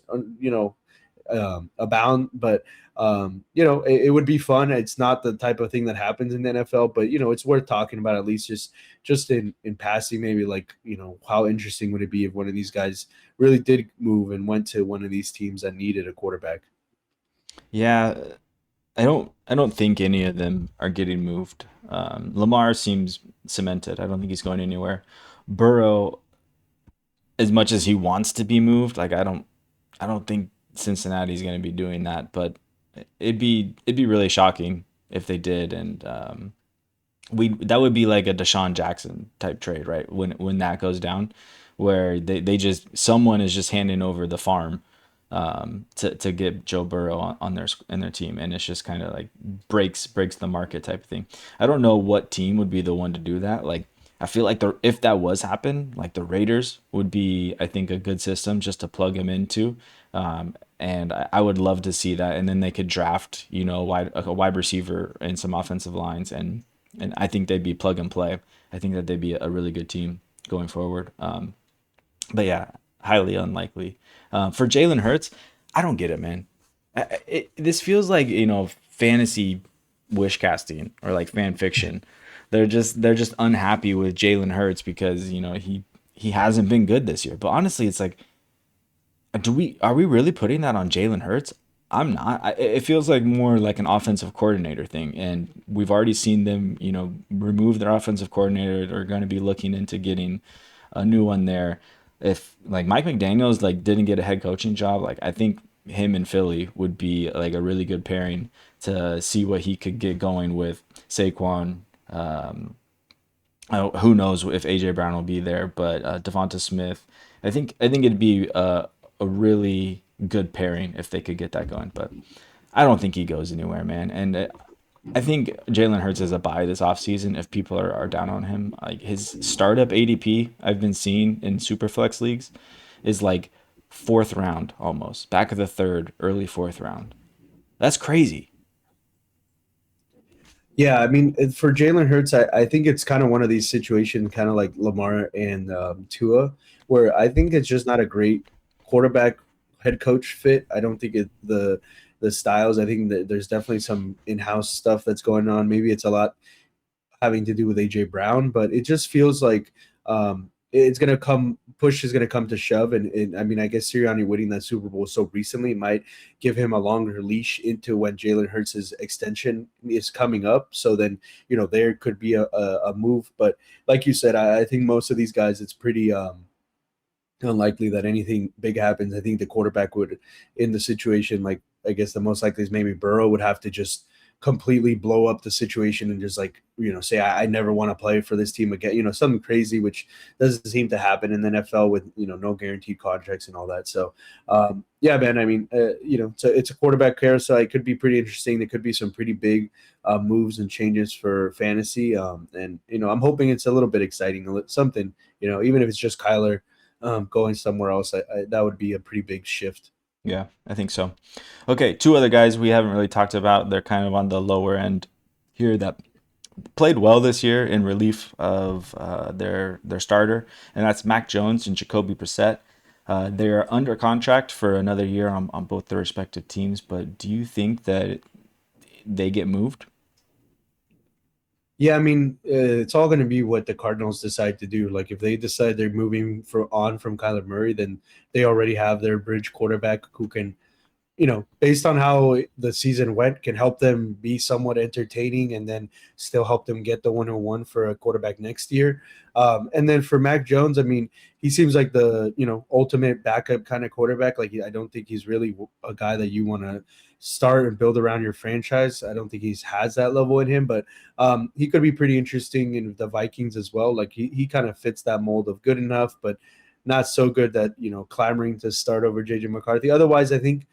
abound, but it would be fun. It's not the type of thing that happens in the NFL, but it's worth talking about, at least just in passing, maybe, like, how interesting would it be if one of these guys really did move and went to one of these teams that needed a quarterback. Yeah, I don't think any of them are getting moved. Lamar seems cemented. I don't think he's going anywhere. Burrow, as much as he wants to be moved, like I don't think Cincinnati's going to be doing that, but it'd be really shocking if they did, and we that would be like a Deshaun Jackson type trade, right? When that goes down, where they just someone is just handing over the farm to get Joe Burrow on their team, and it's just kind of like breaks the market type of thing. I don't know what team would be the one to do that. Like I feel like if that was happen, like the Raiders would be, I think, a good system just to plug him into. And I would love to see that, and then they could draft, a wide receiver and some offensive lines, and I think they'd be plug and play. I think that they'd be a really good team going forward. But yeah, highly unlikely. For Jalen Hurts, I don't get it, man. This feels like fantasy wish casting or like fan fiction. They're just unhappy with Jalen Hurts because he hasn't been good this year. But honestly, it's like, are we really putting that on Jalen Hurts? I'm not. It feels like more like an offensive coordinator thing, and we've already seen them, remove their offensive coordinator. They're going to be looking into getting a new one there. If like Mike McDaniel's like didn't get a head coaching job, like I think him and Philly would be like a really good pairing to see what he could get going with Saquon. Who knows if AJ Brown will be there, but Devonta Smith. I think it'd be a really good pairing if they could get that going. But I don't think he goes anywhere, man. And I think Jalen Hurts is a buy this offseason if people are down on him. Like his startup ADP I've been seeing in Superflex leagues is like fourth round almost, back of the third, early fourth round. That's crazy. Yeah, I mean, for Jalen Hurts, I think it's kind of one of these situations, kind of like Lamar and Tua, where I think it's just not a great quarterback head coach fit. I don't think the styles. I think that there's definitely some in-house stuff that's going on. Maybe it's a lot having to do with AJ Brown, but it just feels like it's going to come. Push is going to come to shove, and I mean, I guess Sirianni winning that Super Bowl so recently might give him a longer leash into when Jalen Hurts' extension is coming up. So then there could be a move, but like you said, I think most of these guys, it's pretty unlikely that anything big happens. I think the quarterback would, in the situation, like I guess the most likely is maybe Burrow would have to just completely blow up the situation and just like say I never want to play for this team again, something crazy, which doesn't seem to happen in the NFL with no guaranteed contracts and all that. So yeah, man, I mean it's a quarterback carousel. It could be pretty interesting. There could be some pretty big moves and changes for fantasy, and I'm hoping it's a little bit exciting, something even if it's just Kyler going somewhere else. That would be a pretty big shift. Yeah, I think so. Okay, two other guys we haven't really talked about. They're kind of on the lower end here that played well this year in relief of their starter, and that's Mac Jones and Jacoby Brissett. They're under contract for another year on both their respective teams, but do you think that they get moved? Yeah, I mean, it's all going to be what the Cardinals decide to do. Like, if they decide they're moving on from Kyler Murray, then they already have their bridge quarterback who can, based on how the season went, can help them be somewhat entertaining and then still help them get the 101 for a quarterback next year. And then for Mac Jones, I mean, he seems like the, ultimate backup kind of quarterback. Like, I don't think he's really a guy that you want to start and build around your franchise. I don't think he has that level in him, but he could be pretty interesting in the Vikings as well. Like, he kind of fits that mold of good enough, but not so good that, clamoring to start over JJ McCarthy. Otherwise, I think,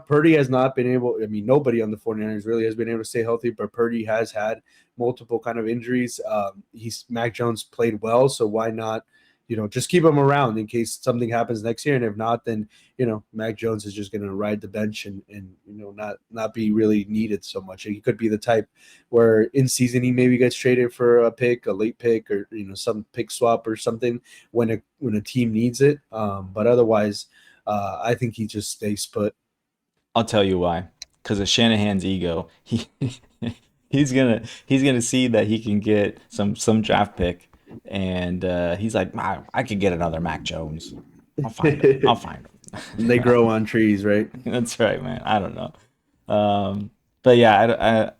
Purdy has not been able, I mean, nobody on the 49ers really has been able to stay healthy, but Purdy has had multiple kind of injuries. Mac Jones played well, so why not, just keep him around in case something happens next year. And if not, then, Mac Jones is just going to ride the bench and not be really needed so much. He could be the type where in season he maybe gets traded for a late pick, or, some pick swap or something when a team needs it. But otherwise, I think he just stays put. I'll tell you why. Because of Shanahan's ego. He's gonna see that he can get some draft pick, and he's like, I could get another Mac Jones. I'll find him. I'll find him. They grow on trees, right? That's right, man. I don't know. But yeah,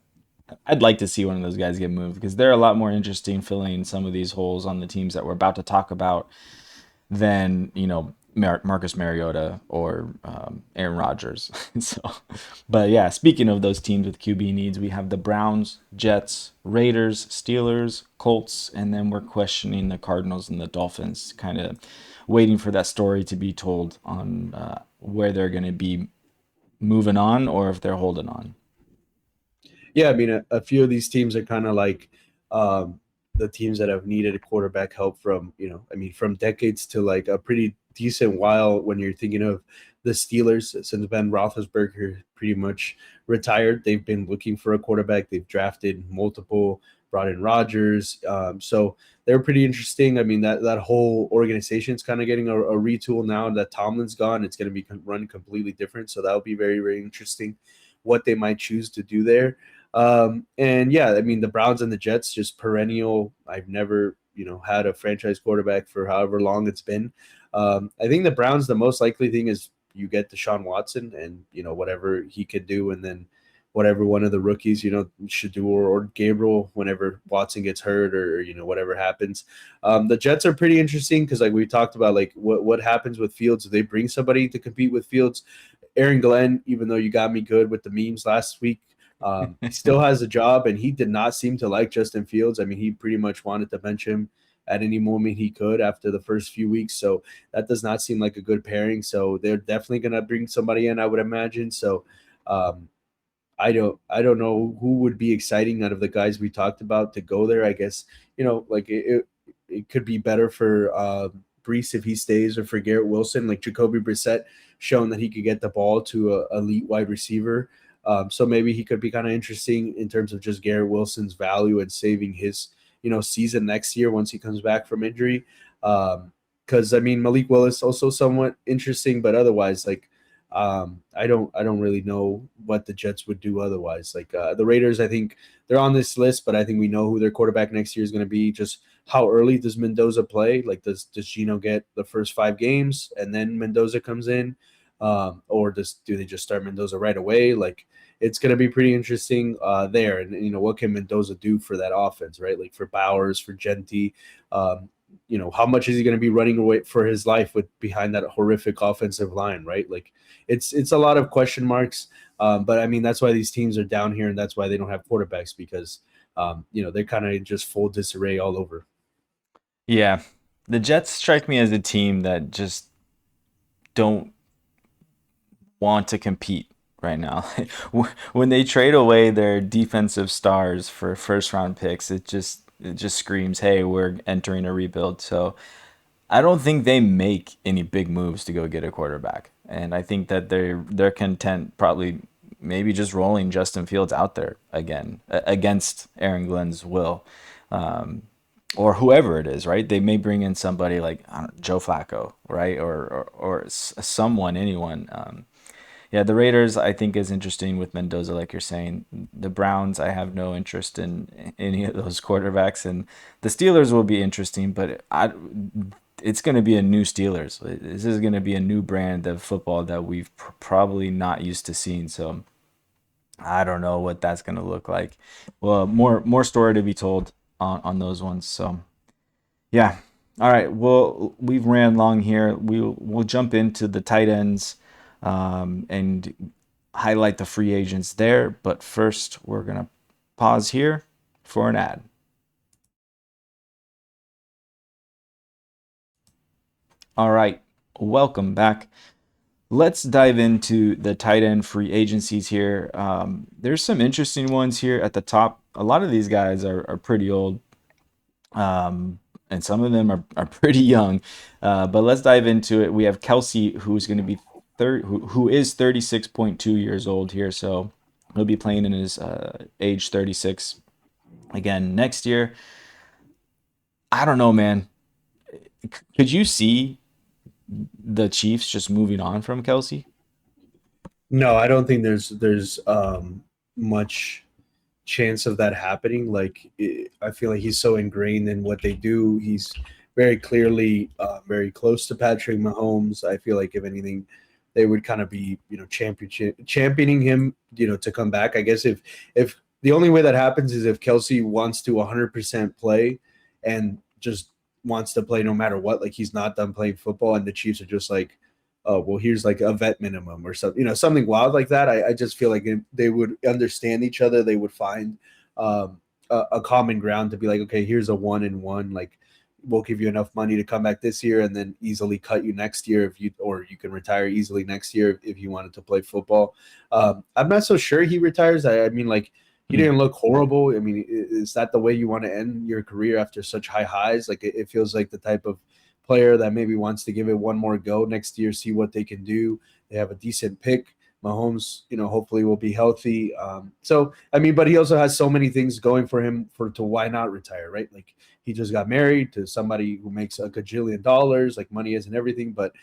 I'd like to see one of those guys get moved because they're a lot more interesting filling some of these holes on the teams that we're about to talk about than Marcus Mariota or Aaron Rodgers. So, but yeah, speaking of those teams with QB needs, we have the Browns, Jets, Raiders, Steelers, Colts, and then we're questioning the Cardinals and the Dolphins, kind of waiting for that story to be told on where they're going to be moving on or if they're holding on. Yeah, I mean, a few of these teams are kind of like the teams that have needed quarterback help from, from decades to like a pretty decent while. When you're thinking of the Steelers, since Ben Roethlisberger pretty much retired, they've been looking for a quarterback. They've drafted multiple, brought in Rodgers. So they're pretty interesting. I mean, that whole organization is kind of getting a retool now that Tomlin's gone. It's going to be run completely different. So that'll be very, very interesting what they might choose to do there. And yeah, I mean, the Browns and the Jets, just perennial. I've never, had a franchise quarterback for however long it's been. I think the Browns, the most likely thing is you get Deshaun Watson and, whatever he could do. And then whatever one of the rookies, should do, or Gabriel whenever Watson gets hurt or, whatever happens. The Jets are pretty interesting because like we talked about, like what happens with Fields. If they bring somebody to compete with Fields, Aaron Glenn, even though you got me good with the memes last week, he still has a job, and he did not seem to like Justin Fields. I mean, he pretty much wanted to bench him at any moment he could after the first few weeks. So that does not seem like a good pairing. So they're definitely going to bring somebody in, I would imagine. So I don't know who would be exciting out of the guys we talked about to go there. I guess, like it could be better for Brees if he stays, or for Garrett Wilson. Like Jacoby Brissett shown that he could get the ball to a elite wide receiver. So maybe he could be kind of interesting in terms of just Garrett Wilson's value and saving his, season next year once he comes back from injury. Because I mean, Malik Willis also somewhat interesting, but otherwise, like, I don't really know what the Jets would do otherwise. Like the Raiders, I think they're on this list, but I think we know who their quarterback next year is going to be. Just how early does Mendoza play? Like, does Gino get the first 5 games and then Mendoza comes in? Or do they just start Mendoza right away? Like, it's going to be pretty interesting there. And, what can Mendoza do for that offense, right? Like for Bowers, for Genti, how much is he going to be running away for his life with behind that horrific offensive line, right? Like it's a lot of question marks. But I mean, that's why these teams are down here, and that's why they don't have quarterbacks, because, they're kind of just full disarray all over. Yeah. The Jets strike me as a team that just don't want to compete right now. When they trade away their defensive stars for first round picks, it just screams, hey, we're entering a rebuild. So I don't think they make any big moves to go get a quarterback. And I think that they're content probably maybe just rolling Justin Fields out there again against Aaron Glenn's will. Or whoever it is, right? They may bring in somebody like, I don't know, Joe Flacco, right? Or someone, anyone. Yeah, the Raiders, I think, is interesting with Mendoza, like you're saying. The Browns, I have no interest in any of those quarterbacks. And the Steelers will be interesting, but it's going to be a new Steelers. This is going to be a new brand of football that we've probably not used to seeing. So I don't know what that's going to look like. Well, more story to be told on those ones. So yeah. All right. Well, we've ran long here. We'll jump into the tight ends and highlight the free agents there. But first, we're going to pause here for an ad. All right. Welcome back. Let's dive into the tight end free agencies here. There's some interesting ones here at the top. A lot of these guys are pretty old. and some of them are pretty young. But let's dive into it. We have Kelsey, who's going to be who is 36.2 years old here, so he'll be playing in his age 36 again next year. I don't know, man. Could you see the Chiefs just moving on from Kelsey? No, I don't think there's much chance of that happening. I feel like he's so ingrained in what they do. He's very clearly very close to Patrick Mahomes. I feel like if anything, they would kind of be championing him, to come back. I guess if the only way that happens is if Kelsey wants to 100% play and just wants to play no matter what. Like he's not done playing football, and the Chiefs are just like, oh well, here's like a vet minimum or something, something wild like that. I just feel like they would understand each other. They would find a common ground to be like, okay, here's a 1-and-1. Like we'll give you enough money to come back this year and then easily cut you next year or you can retire easily next year if you wanted to play football. I'm not so sure he retires. I mean, like he didn't look horrible. I mean, is that the way you want to end your career after such high highs? Like it feels like the type of player that maybe wants to give it one more go next year, see what they can do. They have a decent pick. Mahomes, hopefully will be healthy. So, I mean, but he also has so many things going for him to why not retire, right? Like he just got married to somebody who makes a gajillion dollars, like money isn't everything. But,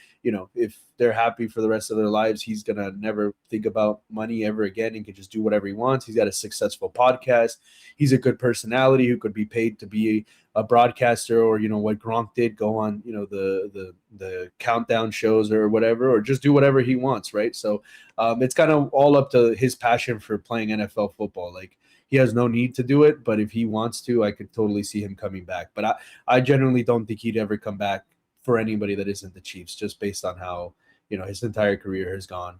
if they're happy for the rest of their lives, he's going to never think about money ever again and can just do whatever he wants. He's got a successful podcast. He's a good personality who could be paid to be a broadcaster, or what Gronk did, go on the countdown shows or whatever, or just do whatever he wants, right? So it's kind of all up to his passion for playing NFL football. Like he has no need to do it, but if he wants to, I could totally see him coming back. But I generally don't think he'd ever come back for anybody that isn't the Chiefs, just based on how his entire career has gone.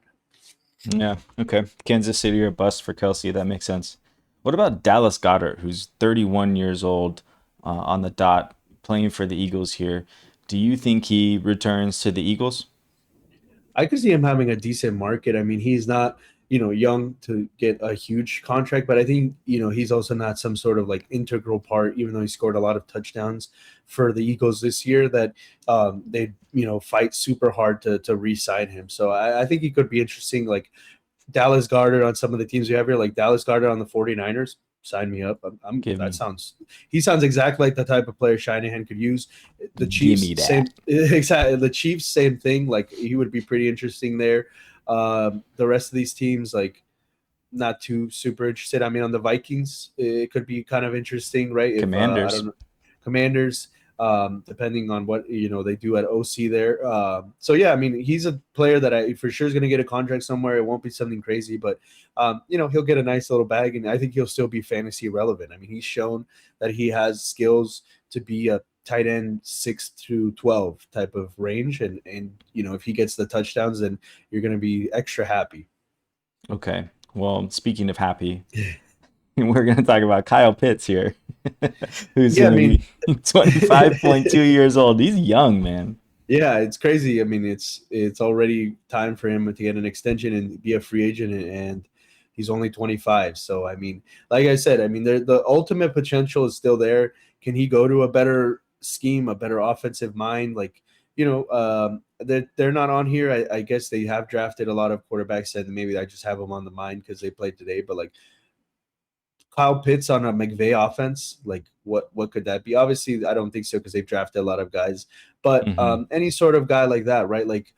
Yeah. Okay. Kansas City or bust for Kelsey. That makes sense. What about Dallas Goedert, who's 31 years old on the dot, playing for the Eagles here? Do you think he returns to the Eagles? I could see him having a decent market. I mean, he's not, young to get a huge contract, but I think, he's also not some sort of like integral part, even though he scored a lot of touchdowns for the Eagles this year, that they, fight super hard to re-sign him. So I think he could be interesting. Like Dallas Goedert on some of the teams we have here, like Dallas Goedert on the 49ers. Sign me up. Give me, He sounds exactly like the type of player Shanahan could use. The give me Chiefs, same, that. exactly. The Chiefs, same thing. Like he would be pretty interesting there. The rest of these teams, like not too super interested. I mean, on the Vikings, it could be kind of interesting, right? If I Commanders. don't know, Commanders, depending on what they do at OC there. So yeah, I mean, he's a player that I for sure is going to get a contract somewhere. It won't be something crazy, but he'll get a nice little bag, and I think he'll still be fantasy relevant. I mean, he's shown that he has skills to be a tight end 6 to 12 type of range, and if he gets the touchdowns, then you're going to be extra happy. Okay. Well, speaking of happy, we're going to talk about Kyle Pitts here, who's Yeah, I going to mean, be 25.2 years old. He's young, man. yeah, it's crazy. I mean, it's already time for him to get an extension and be a free agent, and he's only 25. So, I mean, like I said, I mean, the ultimate potential is still there. Can he go to a better scheme, a better offensive mind? Like, they're not on here. I guess they have drafted a lot of quarterbacks, and maybe I just have them on the mind because they played today. But like Kyle Pitts on a McVay offense, like what could that be? Obviously, I don't think so because they've drafted a lot of guys. But Hmm. any sort of guy like that, right? Like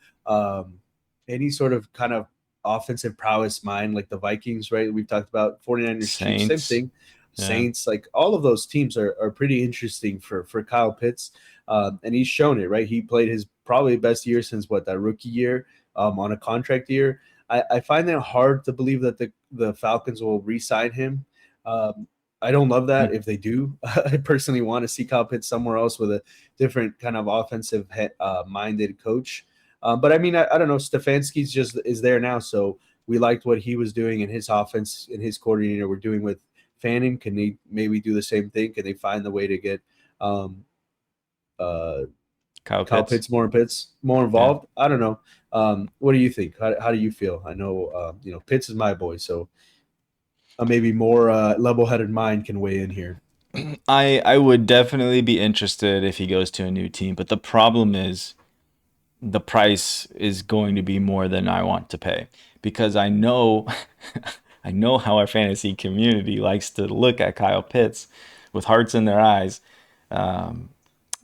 any sort of kind of offensive prowess mind, like the Vikings, right? We've talked about 49ers, Chiefs, same Saints. thing. Yeah. Saints, like all of those teams are pretty interesting for Kyle Pitts, and he's shown it, right? He played his probably best year since that rookie year, on a contract year. I find it hard to believe that the Falcons will re-sign him. um, I don't love that if they do. I personally want to see Kyle Pitts somewhere else with a different kind of offensive minded coach. But I mean, I don't know. Stefanski's just is there now, so we liked what he was doing in his offense, and his coordinator were doing with Fanning. Can they maybe do the same thing? Can they find the way to get um, uh, Kyle Kyle Pitts. Pitts more Yeah. involved? I don't know. What do you think? How do you feel? I know Pitts is my boy, so maybe more level-headed mind can weigh in here. I would definitely be interested if he goes to a new team, but the problem is the price is going to be more than I want to pay because I know I know how our fantasy community likes to look at Kyle Pitts with hearts in their eyes. Um,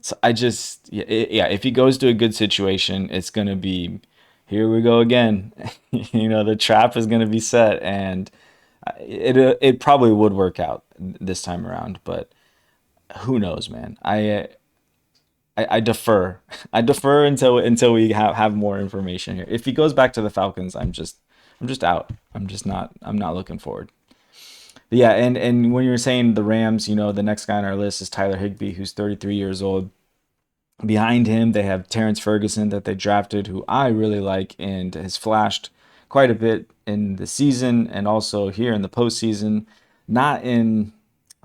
so I just yeah, if he goes to a good situation, it's gonna be here we go again. The trap is gonna be set, and it probably would work out this time around, but who knows, man? I defer. I defer until we have more information here. If he goes back to the Falcons, I'm just out. I'm not looking forward. But yeah, and when you're saying the Rams, the next guy on our list is Tyler Higbee, who's 33 years old. Behind him, they have Terrence Ferguson that they drafted, who I really like and has flashed quite a bit in the season and also here in the postseason. Not in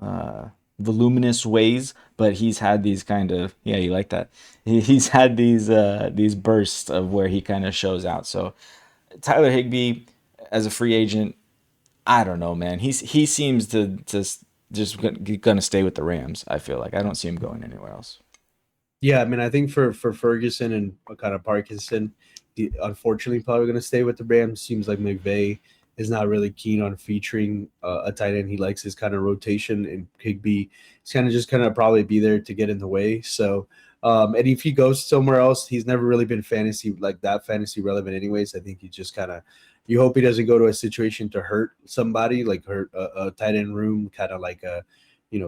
uh, voluminous ways, but he's had these kind of yeah, you like that. He's had these bursts of where he kind of shows out. So Tyler Higbee as a free agent, I don't know, man. He seems to just gonna stay with the Rams. I feel like I don't see him going anywhere else. Yeah, I mean, I think for Ferguson and kind of Parkinson, he unfortunately probably going to stay with the Rams. Seems like McVay is not really keen on featuring a tight end. He likes his kind of rotation, and Higby is kind of just kind of probably be there to get in the way. So, and if he goes somewhere else, he's never really been fantasy relevant, anyways. I think he just kind of you hope he doesn't go to a situation to hurt somebody, like hurt a tight end room, kind of like a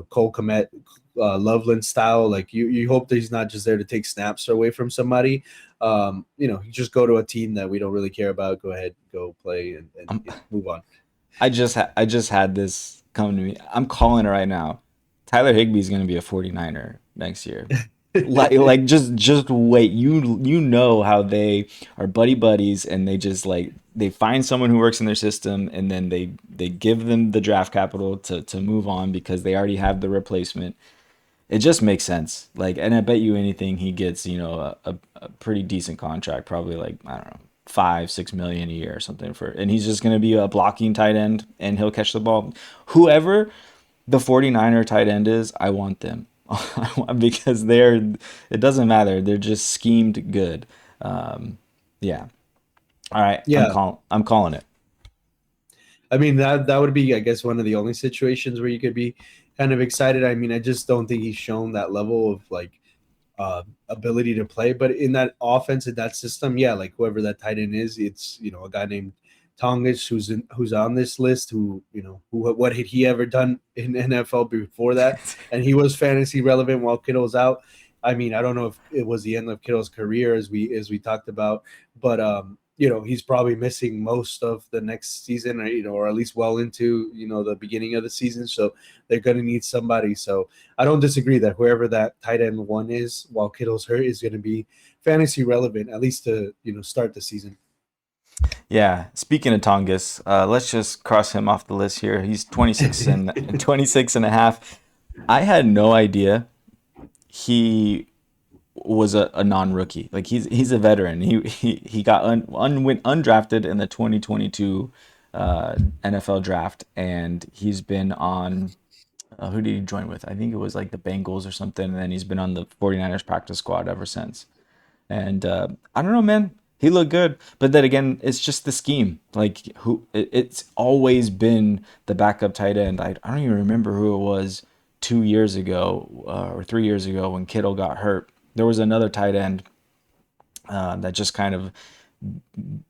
Cole Kmet, Loveland style. Like you hope that he's not just there to take snaps away from somebody. You just go to a team that we don't really care about. Go ahead, go play, and Um, move on. I just had this come to me. I'm calling it right now. Tyler Higbee's going to be a 49er next year. Like just wait. You know how they are buddy buddies and they just like they find someone who works in their system and then they give them the draft capital to move on because they already have the replacement. It just makes sense. Like, and I bet you anything he gets, a pretty decent contract, probably like, I don't know, 5, 6 million a year or something and he's just going to be a blocking tight end and he'll catch the ball. Whoever the 49er tight end is, I want them because it doesn't matter. They're just schemed good. Yeah. All right. Yeah, I'm calling it. I mean that would be, I guess, one of the only situations where you could be kind of excited. I mean, I just don't think he's shown that level of like ability to play. But in that offense, in that system, yeah, like whoever that tight end is, it's a guy named Tongish who's on this list. What had he ever done in NFL before that? And he was fantasy relevant while Kittle's out. I mean, I don't know if it was the end of Kittle's career as we talked about, but he's probably missing most of the next season, or at least well into the beginning of the season. So they're going to need somebody. So I don't disagree that whoever that tight end one is while Kittle's hurt is going to be fantasy relevant, at least to start the season. Yeah. Speaking of Tongus, let's just cross him off the list here. He's 26 and 26 and a half. I had no idea he was a non-rookie. Like he's a veteran. He got went undrafted in the 2022 NFL draft, and he's been on. Who did he join with? I think it was like the Bengals or something, and then he's been on the 49ers practice squad ever since. And I don't know, man. He looked good, but then again, it's just the scheme. Like it's always been the backup tight end. I don't even remember who it was 2 years ago or 3 years ago when Kittle got hurt. There was another tight end that just kind of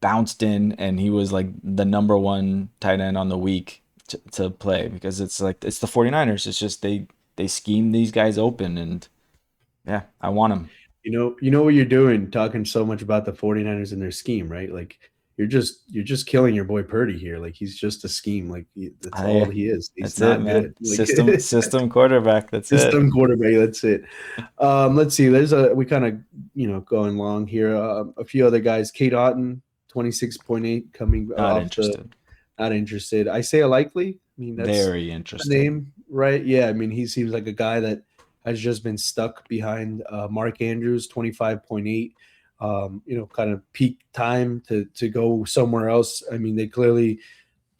bounced in, and he was like the number one tight end on the week to play because it's like it's the 49ers. It's just they scheme these guys open, and yeah, I want him. You know what you're doing talking so much about the 49ers and their scheme, right? Like you're just killing your boy Purdy here. Like he's just a scheme. Like that's all I he is. He's That's it, not man. good. Like System quarterback. That's it. system quarterback. That's it. Let's see. We kind of going long here. A few other guys. Kate Otten, 26.8 coming Not off the interested. not interested. Isaiah Likely. I mean, that's Very a interested. name, right? Yeah. I mean, he seems like a guy that has just been stuck behind Mark Andrews, 25.8. Kind of peak time to go somewhere else. I mean, they clearly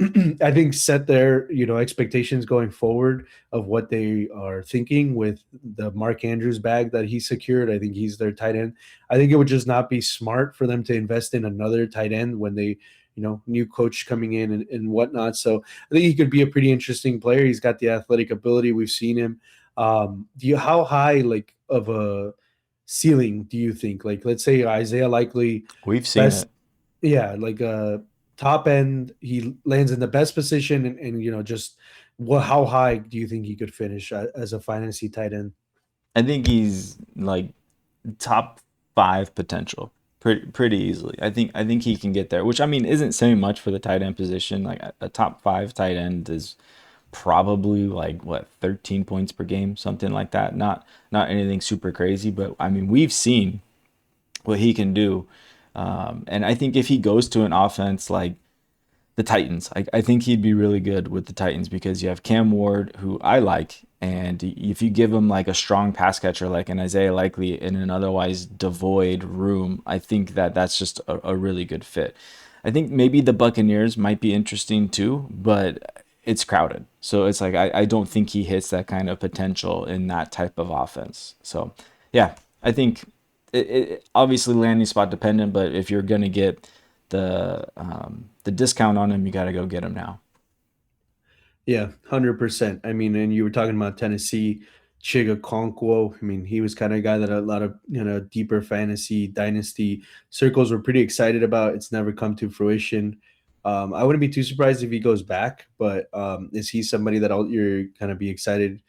I think set their expectations going forward of what they are thinking with the Mark Andrews bag that he secured. I think he's their tight end. I think it would just not be smart for them to invest in another tight end when they, new coach coming in and whatnot. So I think he could be a pretty interesting player. He's got the athletic ability. We've seen him. How high like of a ceiling do you think? Like let's say Isaiah Likely, We've seen best it. yeah, like top end, he lands in the best position, and just how high do you think he could finish as a fantasy tight end? I think he's like top five potential pretty easily. I think he can get there, which I mean isn't saying much for the tight end position. Like a top five tight end is probably like what 13 points per game, something like that. Not anything super crazy, but I mean we've seen what he can do. And I think if he goes to an offense like the Titans. I think he'd be really good with the Titans because you have Cam Ward, who I like, and if you give him like a strong pass catcher like an Isaiah Likely in an otherwise devoid room, I think that that's just a really good fit. I think maybe the Buccaneers might be interesting too, but it's crowded. So it's like I don't think he hits that kind of potential in that type of offense. So yeah, I think it obviously landing spot dependent, but if you're gonna get the discount on him, you got to go get him now. Yeah, 100%. I mean, and you were talking about Tennessee, Chiga Conquo. I mean, he was kind of a guy that a lot of deeper fantasy dynasty circles were pretty excited about. It's never come to fruition. I wouldn't be too surprised if he goes back, but is he somebody that you're kind of be excited?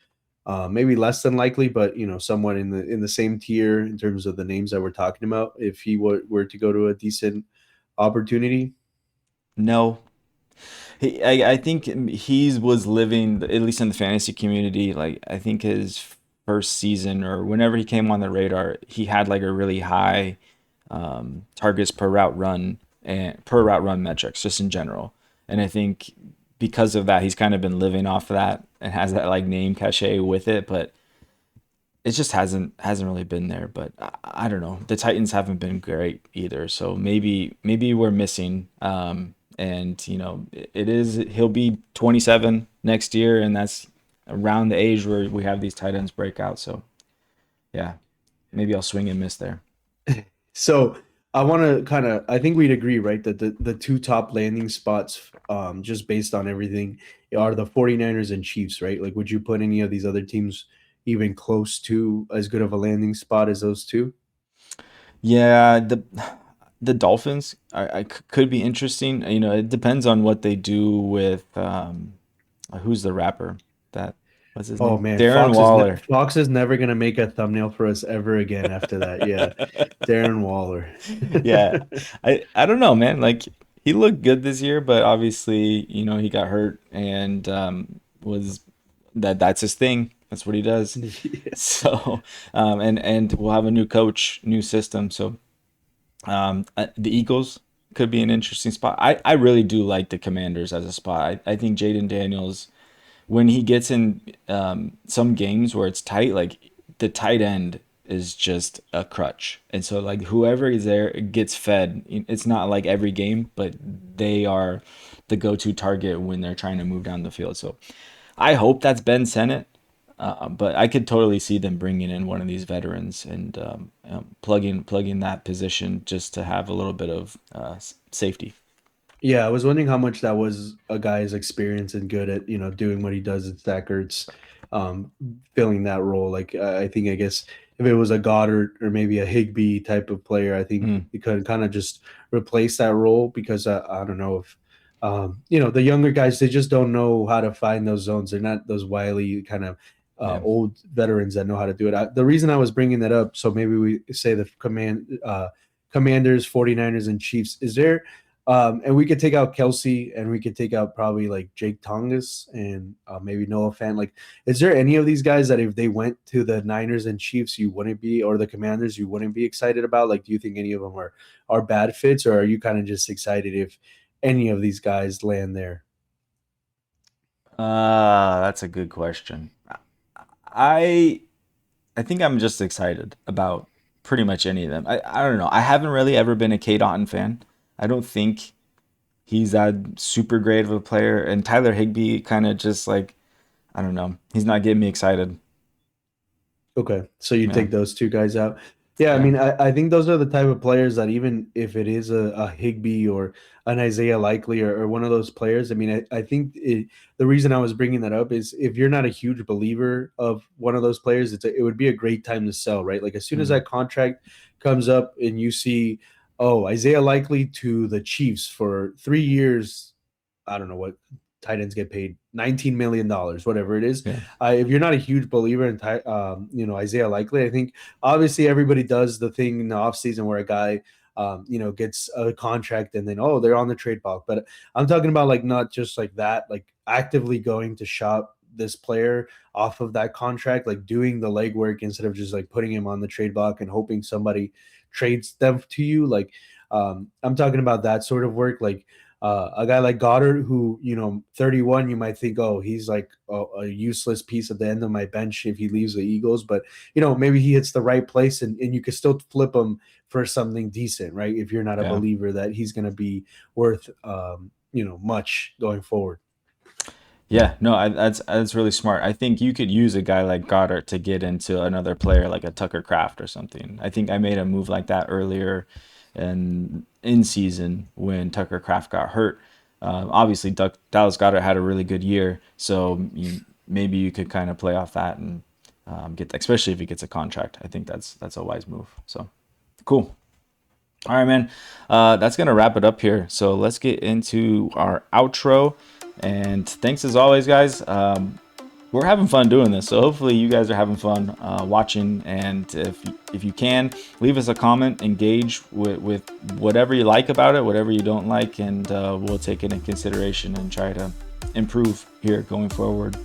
Maybe less than likely, but somewhat in the same tier in terms of the names that we're talking about. If he were to go to a decent opportunity. No, I think he was living at least in the fantasy community. Like I think his first season or whenever he came on the radar, he had like a really high targets per route run metrics just in general. And I think because of that, he's kind of been living off of that and has that like name cachet with it. But it just hasn't really been there. But I don't know. The Titans haven't been great either. So maybe we're missing. And it is he'll be 27 next year, and that's around the age where we have these tight ends break out. So yeah, maybe I'll swing and miss there. So I want to I think we'd agree, right, that the two top landing spots, just based on everything, are the 49ers and Chiefs, right? Like, would you put any of these other teams even close to as good of a landing spot as those two? Yeah, the Dolphins could be interesting. It depends on what they do with who's the rapper that what's his Oh name? man, Darren Waller. Fox is never gonna make a thumbnail for us ever again after that. Yeah, Darren Waller. Yeah, I don't know, man. Like he looked good this year, but obviously, he got hurt and was that's his thing. That's what he does. Yeah. So, and we'll have a new coach, new system. So, the Eagles could be an interesting spot. I really do like the Commanders as a spot. I think Jaden Daniels, when he gets in some games where it's tight, like the tight end is just a crutch. And so like whoever is there gets fed. It's not like every game, but they are the go-to target when they're trying to move down the field. So I hope that's Ben Sennett. But I could totally see them bringing in one of these veterans and plugging that position just to have a little bit of safety. Yeah, I was wondering how much that was a guy's experience and good at, doing what he does at Stackerts, um, filling that role. Like, I guess if it was a Goddard or maybe a Higby type of player, I think Mm, he could kind of just replace that role because I don't know if, the younger guys, they just don't know how to find those zones. They're not those wily kind of yeah. old veterans that know how to do it. The reason I was bringing that up, so maybe we say the Commanders, 49ers, and Chiefs, is there – and we could take out Kelsey, and we could take out probably like Jake Tongas and maybe Noah Fant. Like, is there any of these guys that if they went to the Niners and Chiefs, you wouldn't be, or the Commanders, you wouldn't be excited about? Like, do you think any of them are bad fits, or are you kind of just excited if any of these guys land there? That's a good question. I I think I'm just excited about pretty much any of them. I don't know. I haven't really ever been a Kate Otten fan. I don't think he's that super great of a player. And Tyler Higbee kind of just like, I don't know, he's not getting me excited. Okay, so you Yeah, take those two guys out. Yeah, I yeah, mean, I think those are the type of players that even if it is a Higby or an Isaiah Likely or one of those players, I mean, I think the reason I was bringing that up is if you're not a huge believer of one of those players, it would be a great time to sell, right? Like as soon as mm, that contract comes up and you see, oh, Isaiah Likely to the Chiefs for 3 years, I don't know what tight ends get paid, $19 million, whatever it is. yeah, If you're not a huge believer in Isaiah Likely, I think obviously everybody does the thing in the offseason where a guy gets a contract and then they're on the trade block. But I'm talking about like not just like that, like actively going to shop this player off of that contract, like doing the legwork instead of just like putting him on the trade block and hoping somebody trades them to you. Like I'm talking about that sort of work, like a guy like Goddard, who, 31, you might think, oh, he's like a useless piece at the end of my bench if he leaves the Eagles. But, maybe he hits the right place and you could still flip him for something decent, right? If you're not a yeah. believer that he's going to be worth, much going forward. Yeah, no, that's really smart. I think you could use a guy like Goddard to get into another player like a Tucker Kraft or something. I think I made a move like that earlier in season when Tucker Kraft got hurt. Obviously, Dallas Goddard had a really good year, so maybe you could kind of play off that and get, especially if he gets a contract. I think that's a wise move. So cool. All right, man. That's gonna wrap it up here. So let's get into our outro. And thanks as always, guys. We're having fun doing this, so hopefully you guys are having fun watching. And if you can, leave us a comment, engage with whatever you like about it, whatever you don't like, and we'll take it in consideration and try to improve here going forward.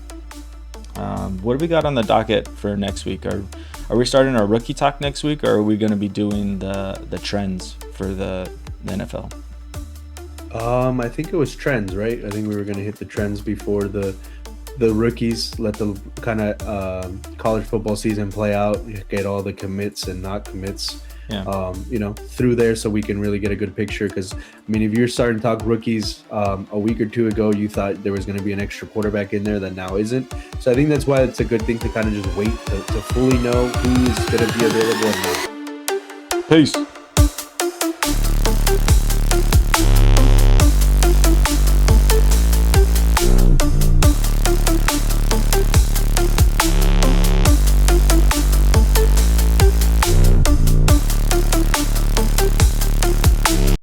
What do we got on the docket for next week? Are we starting our rookie talk next week, or are we going to be doing the trends for the NFL? I think it was trends, right? I think we were going to hit the trends before the rookies, let the kind of college football season play out, get all the commits and not commits, Yeah. through there so we can really get a good picture. Because, I mean, if you're starting to talk rookies a week or two ago, you thought there was going to be an extra quarterback in there that now isn't. So I think that's why it's a good thing to kind of just wait to fully know who's going to be available and not. Peace.